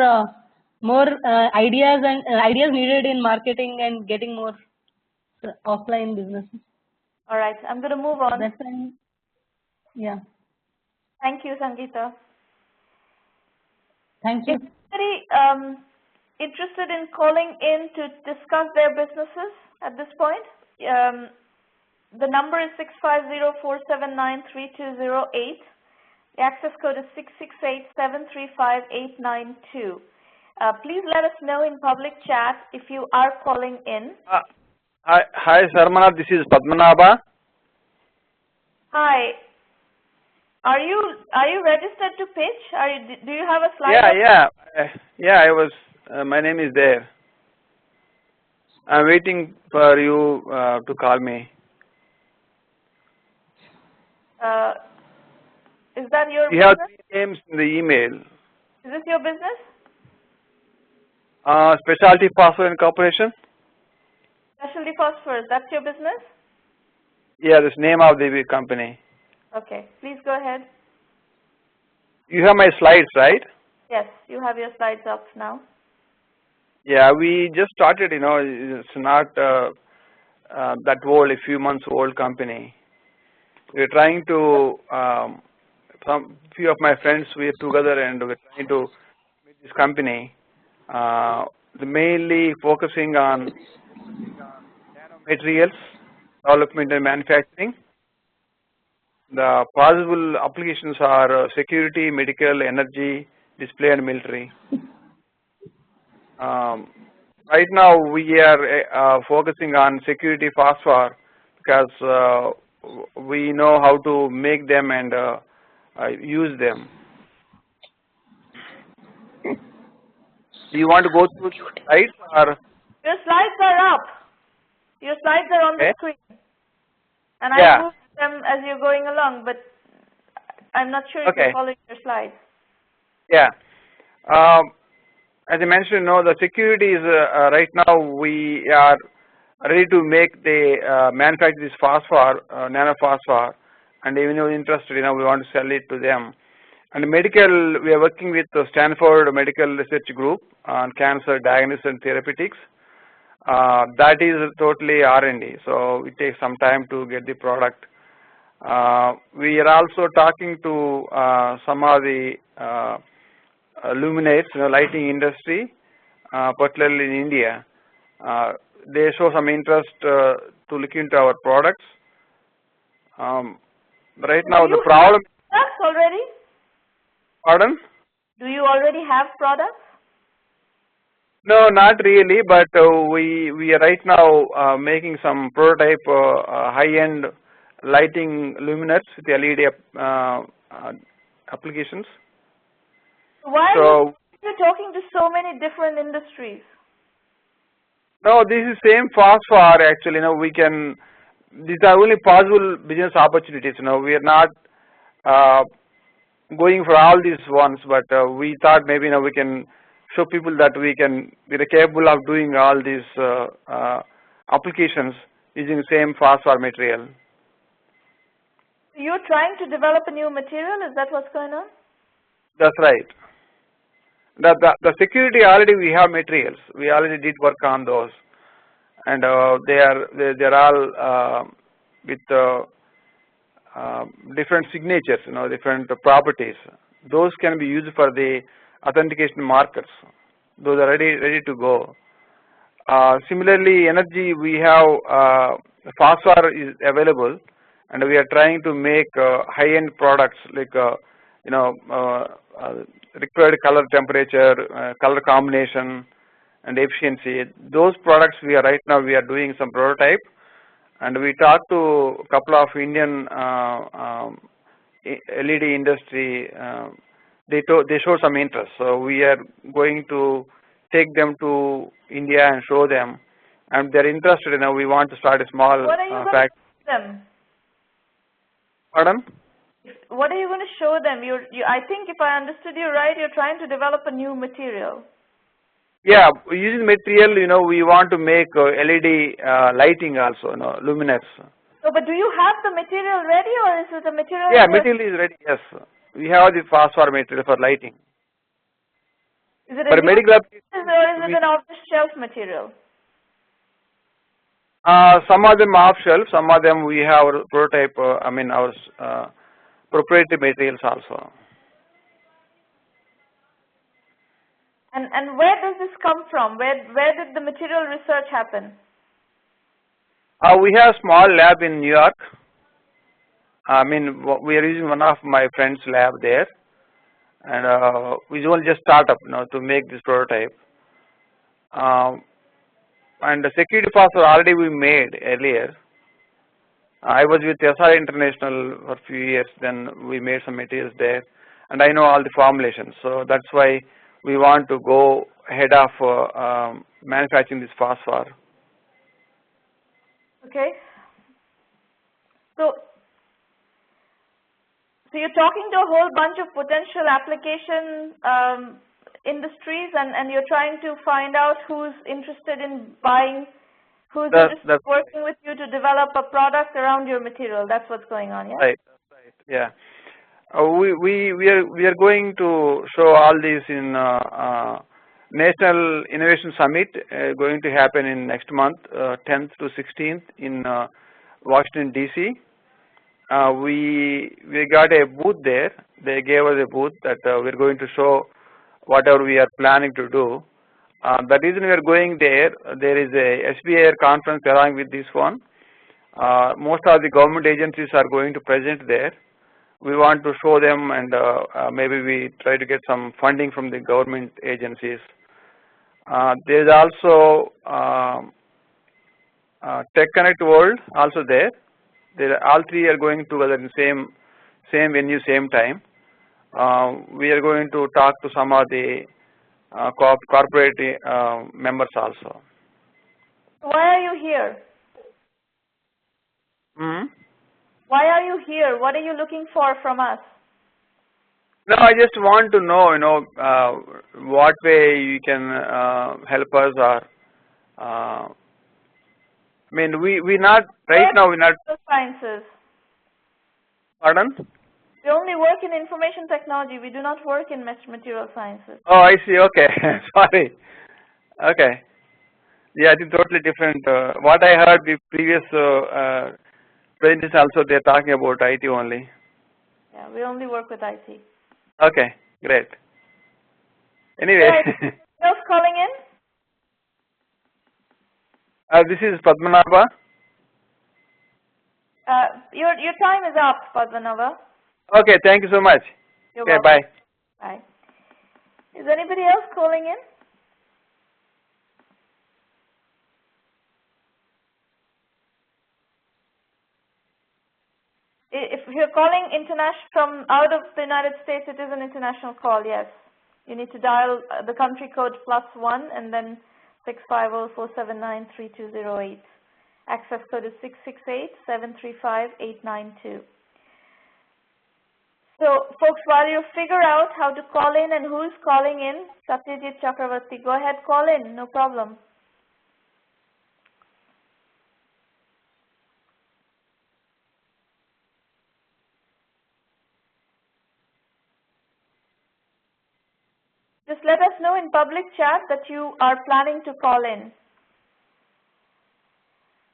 ideas needed in marketing and getting more offline businesses. All right, I'm going to move on. Yeah. Thank you, Sangeeta. Thank you. Is anybody interested in calling in to discuss their businesses at this point? The number is 650-479-3208. The access code is 668-735-892. Please let us know in public chat if you are calling in. Hi, Sramana. This is Padmanabha. Hi. Are you registered to pitch? Do you have a slide? Yeah. I was. My name is there. I'm waiting for you to call me. Is that your You business? have 3 names in the email. Is this your business? Specialty Phosphorus Corporation. Specialty Phosphorus, that's your business? Yeah, this name of the company. Okay, please go ahead. You have my slides, right? Yes, you have your slides up now. Yeah, we just started, it's not that old, a few months old company. We're trying to, few of my friends, we're together and we're trying to make this company, mainly focusing on nanomaterials, development and manufacturing. The possible applications are security, medical, energy, display and military. Right now we are focusing on security phosphor because we know how to make them and use them. Do you want to go through the slides or? Your slides are up. Your slides are on the screen. And I moved them as you're going along, but I'm not sure if you're following your slides. Yeah. As I mentioned, the security is right now we are ready to make the manufacture this phosphor, nanophosphor, and even though interested, we want to sell it to them. And medical, we are working with the Stanford Medical Research Group on cancer diagnosis and therapeutics. That is totally R&D, so it takes some time to get the product. We are also talking to some of the luminaires, lighting industry, particularly in India. They show some interest to look into our products. Right now, the problem. Products already? Pardon? Do you already have products? No, not really, but we are right now making some prototype high-end lighting luminaires with LED applications. Why are you talking to so many different industries? No, this is same phosphor actually. We can. These are only possible business opportunities. We are not going for all these ones, but we thought maybe we can show people that we are capable of doing all these applications using the same phosphor material. You're trying to develop a new material. Is that what's going on? That's right. The security already we have materials. We already did work on those, and they're all with different signatures, different properties. Those can be used for the authentication markers. Those are ready to go. Similarly, energy we have phosphor is available, and we are trying to make high-end products like required color temperature, color combination, and efficiency. Those products we are right now doing some prototype, and we talked to a couple of Indian LED industry. They showed some interest, so we are going to take them to India and show them, and they're interested. We want to start a small What are you going to show them? Pardon? What are you going to show them? I think if I understood you right, you're trying to develop a new material. Yeah, using material, we want to make LED lighting also, luminous. So, but do you have the material ready, or is it a material? Yeah, material is ready. Yes, we have the phosphor material for lighting. Is it a medical application, or is it an off-the-shelf material? Some of them off-shelf. Some of them we have our prototype. Our proprietary materials also. And where does this come from? Where did the material research happen? We have a small lab in New York. We are using one of my friend's lab there, and we only just start up now to make this prototype. And the security phosphor already we made earlier. I was with SR International for a few years. Then we made some materials there, and I know all the formulations. So that's why we want to go ahead of manufacturing this phosphor. Okay. So you're talking to a whole bunch of potential application industries, and you're trying to find out who's interested in buying, who's interested in working with you to develop a product around your material. That's what's going on, yeah? Right. Yeah. We are going to show all these in National Innovation Summit, going to happen in next month, 10th to 16th in Washington D.C. We got a booth there. They gave us a booth that we're going to show whatever we are planning to do. The reason we are going there is a SBIR conference along with this one. Most of the government agencies are going to present there. We want to show them, and maybe we try to get some funding from the government agencies. There is also Tech Connect World also there. All three are going together in same venue, same time. We are going to talk to some of the corporate members also. Why are you here? Why are you here? What are you looking for from us? No, I just want to know, what way you can help us, or we not right now. We not sciences. Pardon? We only work in information technology. We do not work in material sciences. Oh, I see. Okay, sorry. Okay. Yeah, I think totally different. What I heard the previous presentations also, they're talking about IT only. Yeah, we only work with IT. Okay, great. Anyway. Right. Else calling in? This is Padmanabha. Your time is up, Padmanabha. Okay, thank you so much. You're welcome. Bye. Bye. Is anybody else calling in? If you're calling from out of the United States, it is an international call, yes. You need to dial the country code +1 and then 650-479-3208. Access code is 668-735-892. So, folks, while you figure out how to call in and who is calling in, Satyajit Chakravarti, go ahead, call in, no problem. Just let us know in public chat that you are planning to call in.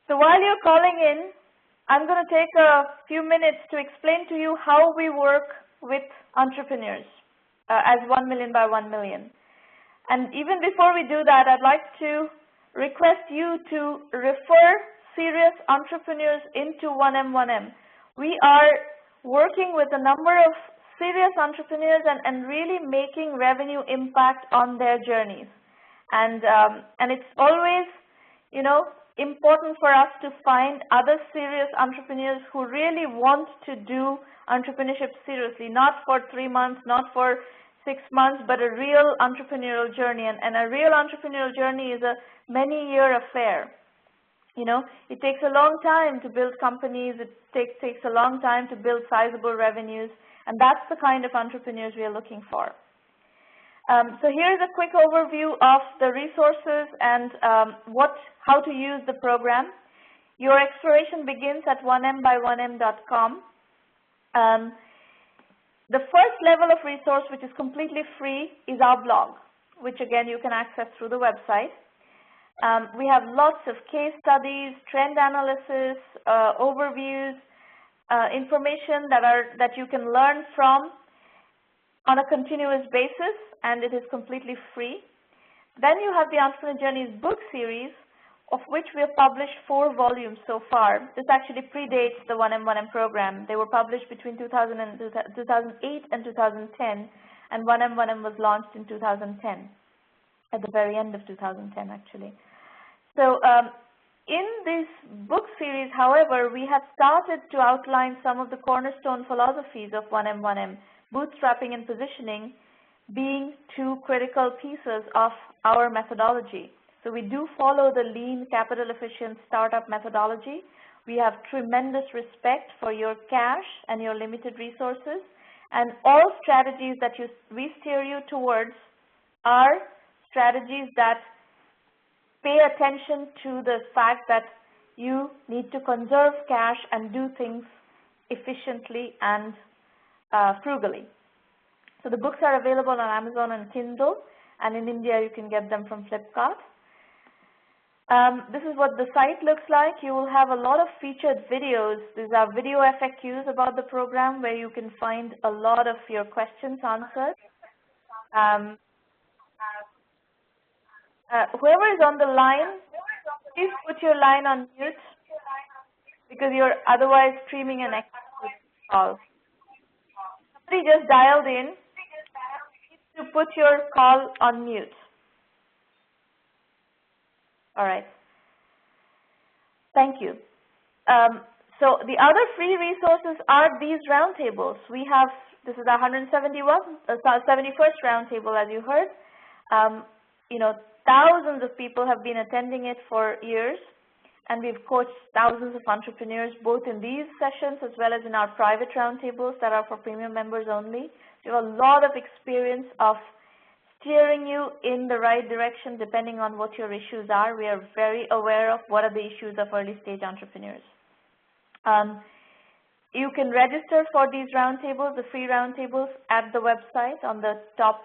So while you're calling in, I'm going to take a few minutes to explain to you how we work with entrepreneurs as 1 million by 1 million. And even before we do that, I'd like to request you to refer serious entrepreneurs into 1M1M. We are working with a number of serious entrepreneurs and really making revenue impact on their journeys. And it's always, you know, important for us to find other serious entrepreneurs who really want to do entrepreneurship seriously, not for 3 months, not for 6 months, but a real entrepreneurial journey. And a real entrepreneurial journey is a many-year affair. You know, it takes a long time to build companies. It takes a long time to build sizable revenues, and that's the kind of entrepreneurs we are looking for. So here's a quick overview of the resources and how to use the program. Your exploration begins at 1mby1m.com. The first level of resource, which is completely free, is our blog, which again you can access through the website. We have lots of case studies, trend analysis, overviews, information that you can learn from on a continuous basis, and it is completely free. Then you have the Entrepreneur Journeys book series, of which we have published 4 volumes so far. This actually predates the 1M1M program. They were published between 2008 and 2010, and 1M1M was launched in 2010, at the very end of 2010 actually. So in this book series, however, we have started to outline some of the cornerstone philosophies of 1M1M, bootstrapping and positioning being 2 critical pieces of our methodology. So we do follow the lean, capital efficient startup methodology. We have tremendous respect for your cash and your limited resources, and all strategies that we steer you towards are strategies that pay attention to the fact that you need to conserve cash and do things efficiently and frugally. So the books are available on Amazon and Kindle, and in India you can get them from Flipkart. This is what the site looks like. You will have a lot of featured videos. These are video FAQs about the program where you can find a lot of your questions answered. Whoever is on the line, please put your line on mute because you're otherwise streaming an extra call. Somebody just dialed in. To put your call on mute. All right. Thank you. So the other free resources are these roundtables. We have, this is our 71st roundtable, as you heard. You know, thousands of people have been attending it for years, and we've coached thousands of entrepreneurs both in these sessions as well as in our private roundtables that are for premium members only. We have a lot of experience of steering you in the right direction depending on what your issues are. We are very aware of what are the issues of early stage entrepreneurs. You can register for these roundtables, the free roundtables, at the website. On the top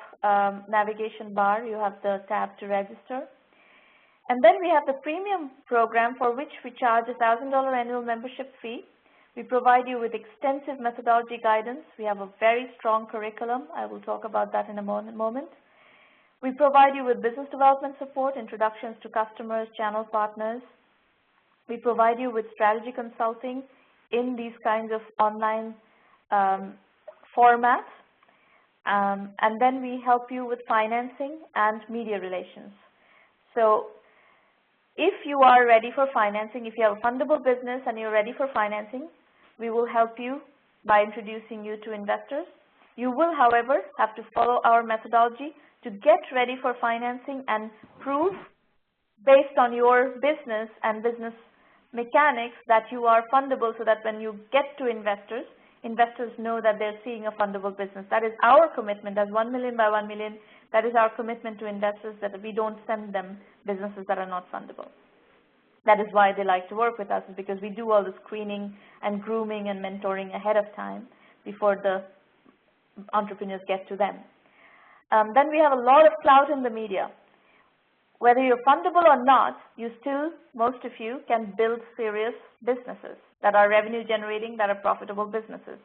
navigation bar, you have the tab to register. And then we have the premium program, for which we charge a $1,000 annual membership fee. We provide you with extensive methodology guidance. We have a very strong curriculum. I will talk about that in a moment. We provide you with business development support, introductions to customers, channel partners. We provide you with strategy consulting in these kinds of online formats. And then we help you with financing and media relations. So if you are ready for financing, if you have a fundable business and you're ready for financing, we will help you by introducing you to investors. You will, however, have to follow our methodology to get ready for financing and prove, based on your business and business mechanics, that you are fundable, so that when you get to investors, investors know that they're seeing a fundable business. That is our commitment as 1 million by 1 million. That is our commitment to investors, that we don't send them businesses that are not fundable. That is why they like to work with us, is because we do all the screening and grooming and mentoring ahead of time before the entrepreneurs get to them. Then we have a lot of clout in the media. Whether you're fundable or not, you still, most of you, can build serious businesses that are revenue generating, that are profitable businesses.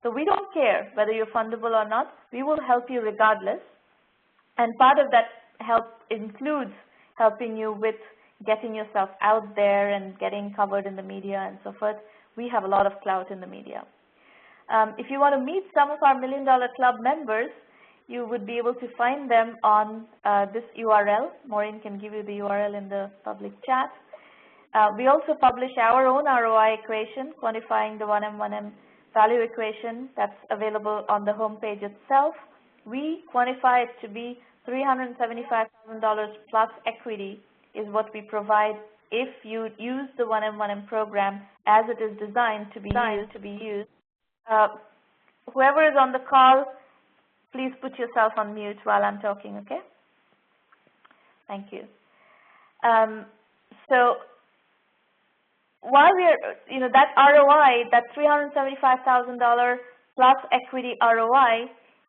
So we don't care whether you're fundable or not. We will help you regardless. And part of that help includes helping you with getting yourself out there and getting covered in the media and so forth. we have a lot of clout in the media. If you want to meet some of our $1 Million Club members, you would be able to find them on this URL. Maureen can give you the URL in the public chat. We also publish our own ROI equation, quantifying the 1M value equation that's available on the homepage itself. We quantify it to be $375,000 plus equity is what we provide if you use the 1M program as it is designed to be used. Whoever is on the call, please put yourself on mute while I'm talking, okay? Thank you. So while we're, that ROI, that $375,000 plus equity ROI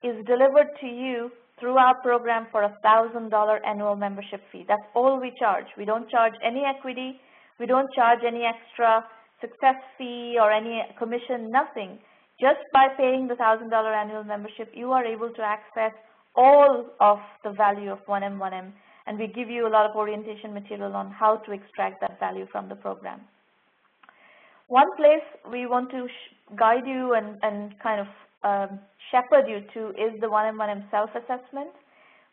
is delivered to you through our program for a $1,000 annual membership fee. That's all we charge. We don't charge any equity. We don't charge any extra success fee or any commission, nothing. Just by paying the $1,000 annual membership, you are able to access all of the value of 1M, and we give you a lot of orientation material on how to extract that value from the program. One place we want to guide you and kind of shepherd you to is the 1M self-assessment.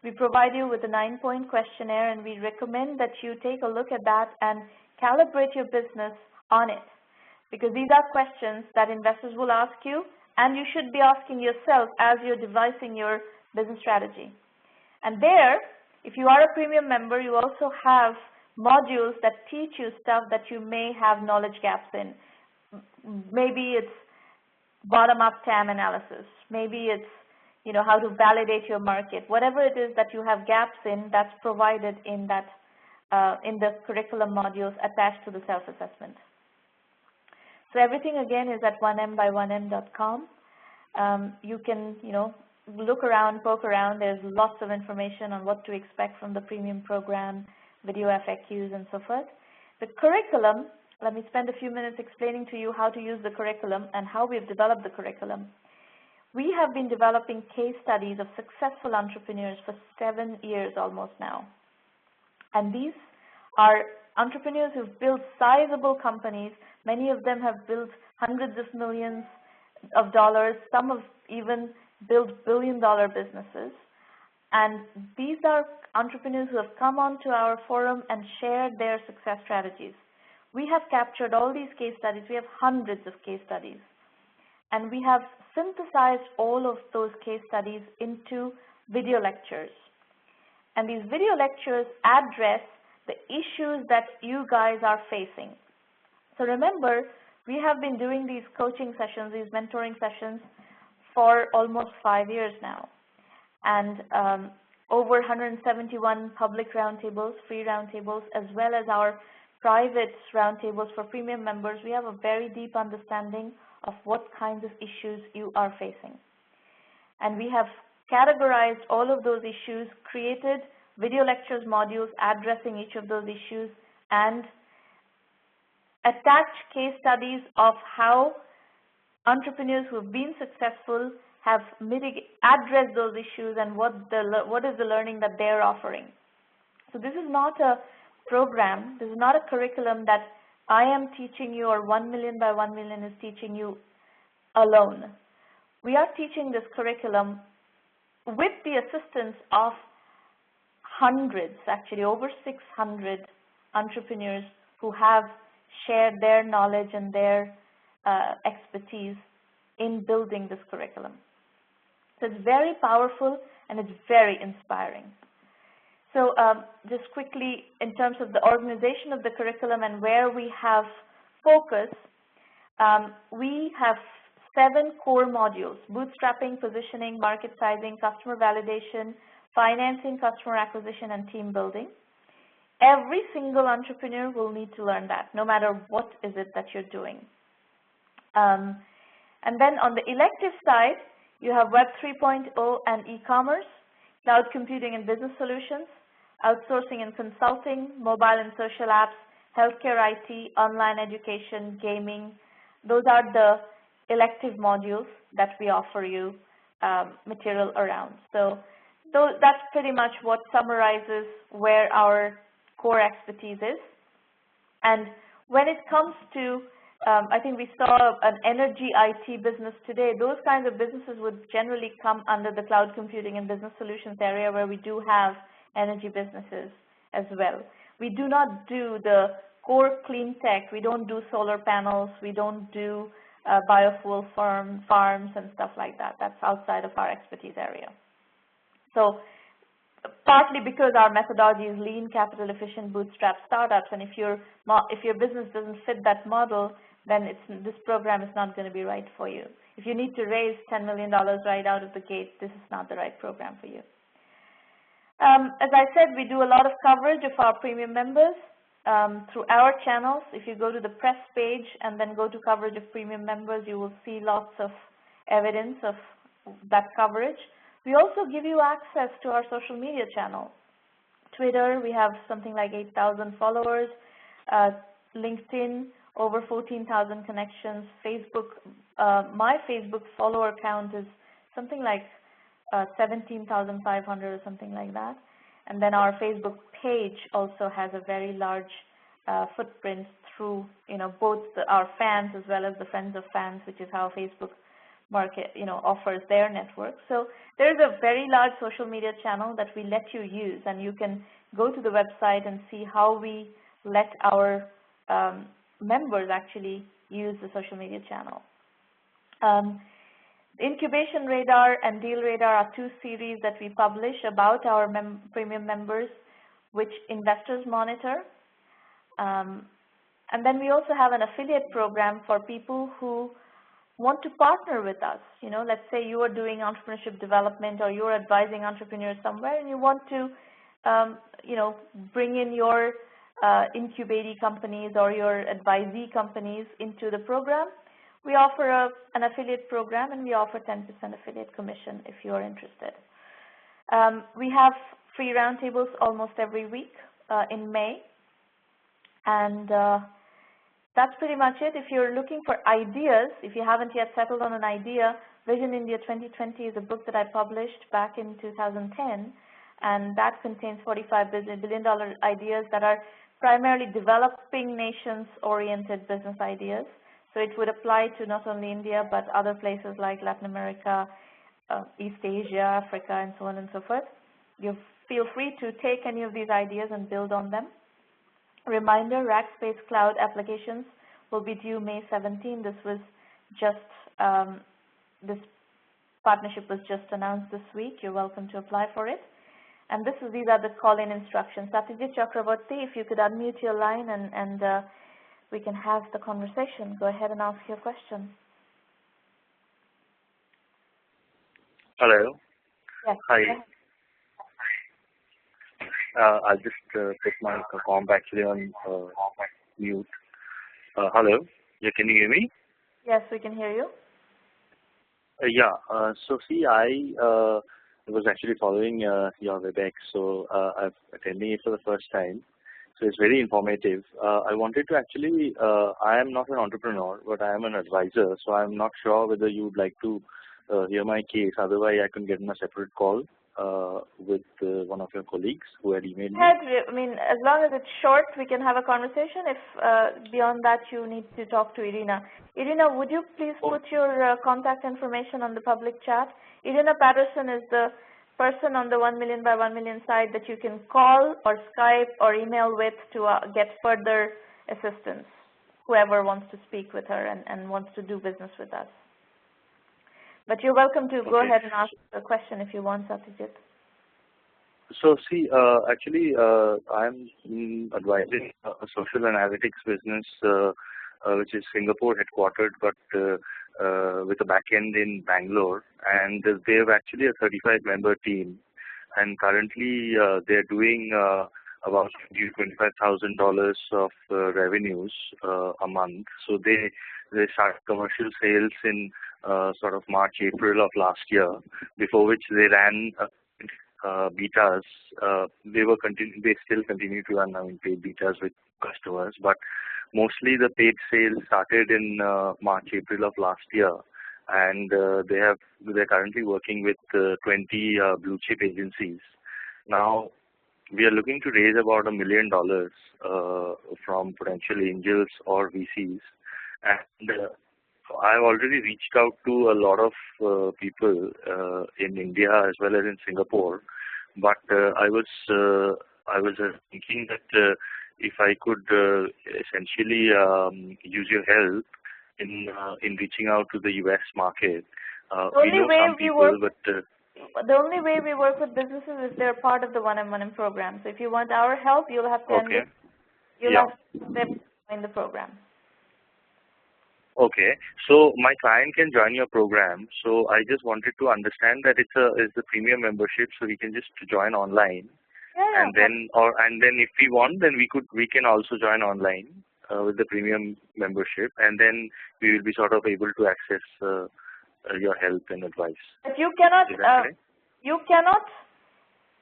We provide you with a 9-point questionnaire, and we recommend that you take a look at that and calibrate your business on it, because these are questions that investors will ask you, and you should be asking yourself as you're devising your business strategy. And there, if you are a premium member, you also have modules that teach you stuff that you may have knowledge gaps in. Maybe it's bottom-up TAM analysis. Maybe it's how to validate your market. Whatever it is that you have gaps in, that's provided in that in the curriculum modules attached to the self-assessment. So everything again is at 1mby1m.com. You can look around, poke around. There's lots of information on what to expect from the premium program, video FAQs, and so forth. The curriculum, let me spend a few minutes explaining to you how to use the curriculum and how we've developed the curriculum. We have been developing case studies of successful entrepreneurs for 7 years almost now. And these are entrepreneurs who've built sizable companies. Many of them have built hundreds of millions of dollars. Some have even built billion-dollar businesses. And these are entrepreneurs who have come onto our forum and shared their success strategies. We have captured all these case studies. We have hundreds of case studies. And we have synthesized all of those case studies into video lectures. And these video lectures address the issues that you guys are facing. So remember, we have been doing these coaching sessions, these mentoring sessions for almost 5 years now. And over 171 public roundtables, free roundtables, as well as our private roundtables for premium members. We have a very deep understanding of what kinds of issues you are facing. And we have categorized all of those issues, created video lectures modules addressing each of those issues, and attached case studies of how entrepreneurs who have been successful have addressed those issues and what is the learning that they're offering. So this is not a program, this is not a curriculum that I am teaching you or 1 million by 1 million is teaching you alone. We are teaching this curriculum with the assistance of hundreds, actually over 600 entrepreneurs who have shared their knowledge and their expertise in building this curriculum. So it's very powerful and it's very inspiring. So just quickly, in terms of the organization of the curriculum and where we have focus, we have 7 core modules: bootstrapping, positioning, market sizing, customer validation, financing, customer acquisition, and team building. Every single entrepreneur will need to learn that, no matter what is it that you're doing. And then on the elective side, you have Web 3.0 and e-commerce, cloud computing and business solutions, outsourcing and consulting, mobile and social apps, healthcare IT, online education, gaming. Those are the elective modules that we offer you material around. So that's pretty much what summarizes where our core expertise is. And when it comes to I think we saw an energy IT business today. Those kinds of businesses would generally come under the cloud computing and business solutions area, where we do have energy businesses as well. We do not do the core clean tech. We don't do solar panels. We don't do biofuel farms and stuff like that. That's outside of our expertise area. So partly because our methodology is lean, capital efficient, bootstrap startups, and if your business doesn't fit that model, then this program is not going to be right for you. If you need to raise $10 million right out of the gate, this is not the right program for you. As I said, we do a lot of coverage of our premium members through our channels. If you go to the press page and then go to coverage of premium members, you will see lots of evidence of that coverage. We also give you access to our social media channel. Twitter, we have something like 8,000 followers. LinkedIn, over 14,000 connections. Facebook, my Facebook follower count is something like 17,500 or something like that. And then our Facebook page also has a very large footprint through, both our fans as well as the friends of fans, which is how Facebook market, offers their network. So there's a very large social media channel that we let you use, and you can go to the website and see how we let our members actually use the social media channel. Incubation Radar and Deal Radar are two series that we publish about our premium members, which investors monitor. And then we also have an affiliate program for people who want to partner with us. Let's say you are doing entrepreneurship development, or you're advising entrepreneurs somewhere, and you want to, bring in your incubating companies or your advisee companies into the program. We offer an affiliate program, and we offer 10% affiliate commission if you are interested. We have free roundtables almost every week in May, and that's pretty much it. If you're looking for ideas, if you haven't yet settled on an idea, Vision India 2020 is a book that I published back in 2010, and that contains 45 billion-dollar ideas that are primarily developing nations-oriented business ideas. So it would apply to not only India, but other places like Latin America, East Asia, Africa, and so on and so forth. You feel free to take any of these ideas and build on them. Reminder, Rackspace Cloud applications will be due May 17. This was just, this partnership was just announced this week. You're welcome to apply for it. And these are the call-in instructions. Satyajit Chakraborty, if you could unmute your line and we can have the conversation. Go ahead and ask your question. Hello. Yes. Hi. I'll just put my comp actually on mute. Hello. Yeah, can you hear me? Yes, we can hear you. So see, I was actually following your WebEx, so I'm attending it for the first time. So it's very informative. I wanted to actually, I am not an entrepreneur, but I am an advisor, so I'm not sure whether you would like to hear my case. Otherwise, I can get in a separate call with one of your colleagues who had emailed me. I mean, as long as it's short, we can have a conversation. If beyond that, you need to talk to Irina. Irina, would you please put your contact information on the public chat? Irina Patterson is the person on the 1 million by 1 million side that you can call or Skype or email with to get further assistance, whoever wants to speak with her and wants to do business with us. But you're welcome to go ahead and ask a question if you want, Satyajit. So see, actually, I'm advising a social analytics business which is Singapore headquartered, but with a back end in Bangalore, and they have actually a 35-member team, and currently they're doing about $25,000 of revenues a month. So they started commercial sales in sort of March, April of last year, before which they ran betas. They still continue to run paid betas with customers, but mostly the paid sales started in March, April of last year, and they're currently working with 20 blue chip agencies. Now, we are looking to raise about $1 million from potential angels or VCs, and I've already reached out to a lot of people in India as well as in Singapore, but I was thinking that if I could essentially use your help in reaching out to the US market. We know some people, but the only way we work with businesses is they're part of the 1M1M program. So if you want our help, you'll have to have them join the program. Okay, so my client can join your program. So I just wanted to understand that it's a premium membership, so we can just join online, and then if we want, then we can also join online with the premium membership, and then we will be sort of able to access your help and advice. But you cannot. You cannot.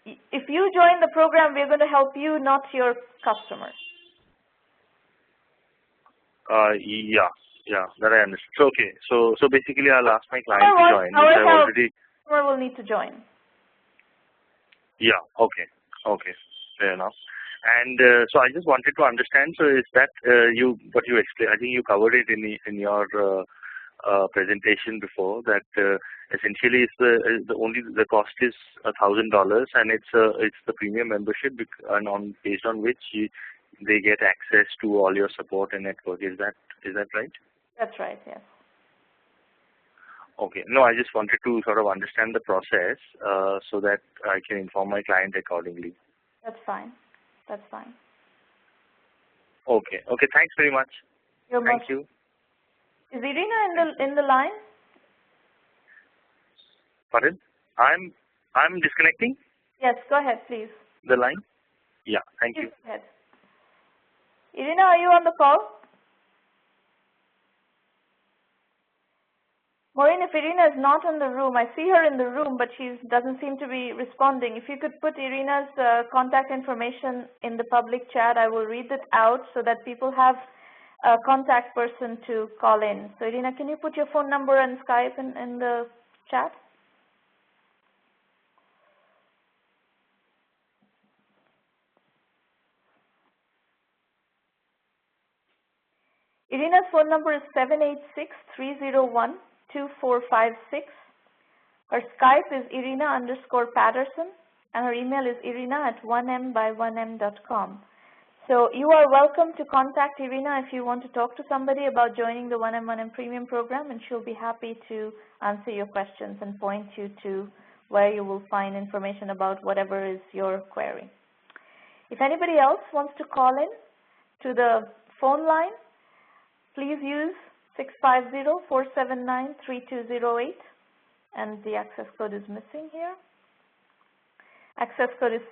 If you join the program, we're going to help you, not your customers. Yeah, that I understand. So okay, so basically, I'll ask my client to join. Customer will need to join. Yeah. Okay. Fair enough. And so I just wanted to understand. So is that what you explained? I think you covered it in your presentation before. That essentially the cost is $1,000, and it's the premium membership, and based on which they get access to all your support and network. Is that right? That's right. Yes. Okay. No, I just wanted to sort of understand the process so that I can inform my client accordingly. That's fine. Okay. Thanks very much. Thank you. Is Irina in the line? Pardon? I'm disconnecting. Yes. Go ahead, please. The line. Yeah. Thank you. Go ahead. Irina, are you on the call? Maureen, if Irina is not in the room, I see her in the room, but she doesn't seem to be responding. If you could put Irina's contact information in the public chat, I will read it out so that people have a contact person to call in. So Irina, can you put your phone number and Skype in the chat? Irina's phone number is 786-301-2456. Her Skype is Irina_Patterson, and her email is irina@1m1m.com. So you are welcome to contact Irina if you want to talk to somebody about joining the 1M1M Premium program, and she'll be happy to answer your questions and point you to where you will find information about whatever is your query. If anybody else wants to call in to the phone line, please use 650-479-3208, and the access code is missing here. Access code is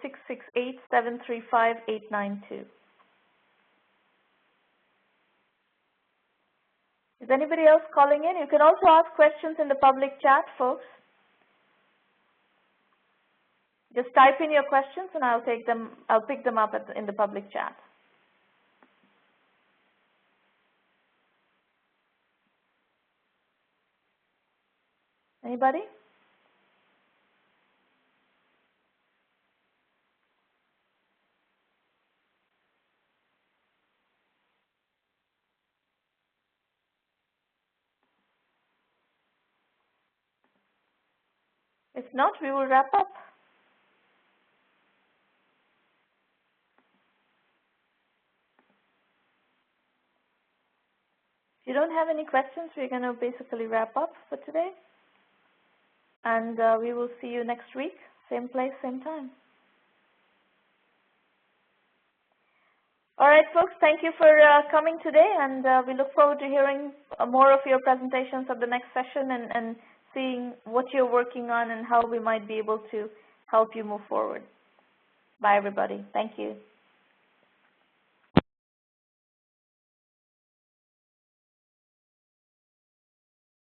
668-735-892. Is anybody else calling in? You can also ask questions in the public chat, folks. Just type in your questions and I'll pick them up in the public chat. Anybody? If not, we will wrap up. If you don't have any questions, we're going to basically wrap up for today. And we will see you next week, same place, same time. All right, folks, thank you for coming today, and we look forward to hearing more of your presentations at the next session and seeing what you're working on and how we might be able to help you move forward. Bye, everybody. Thank you.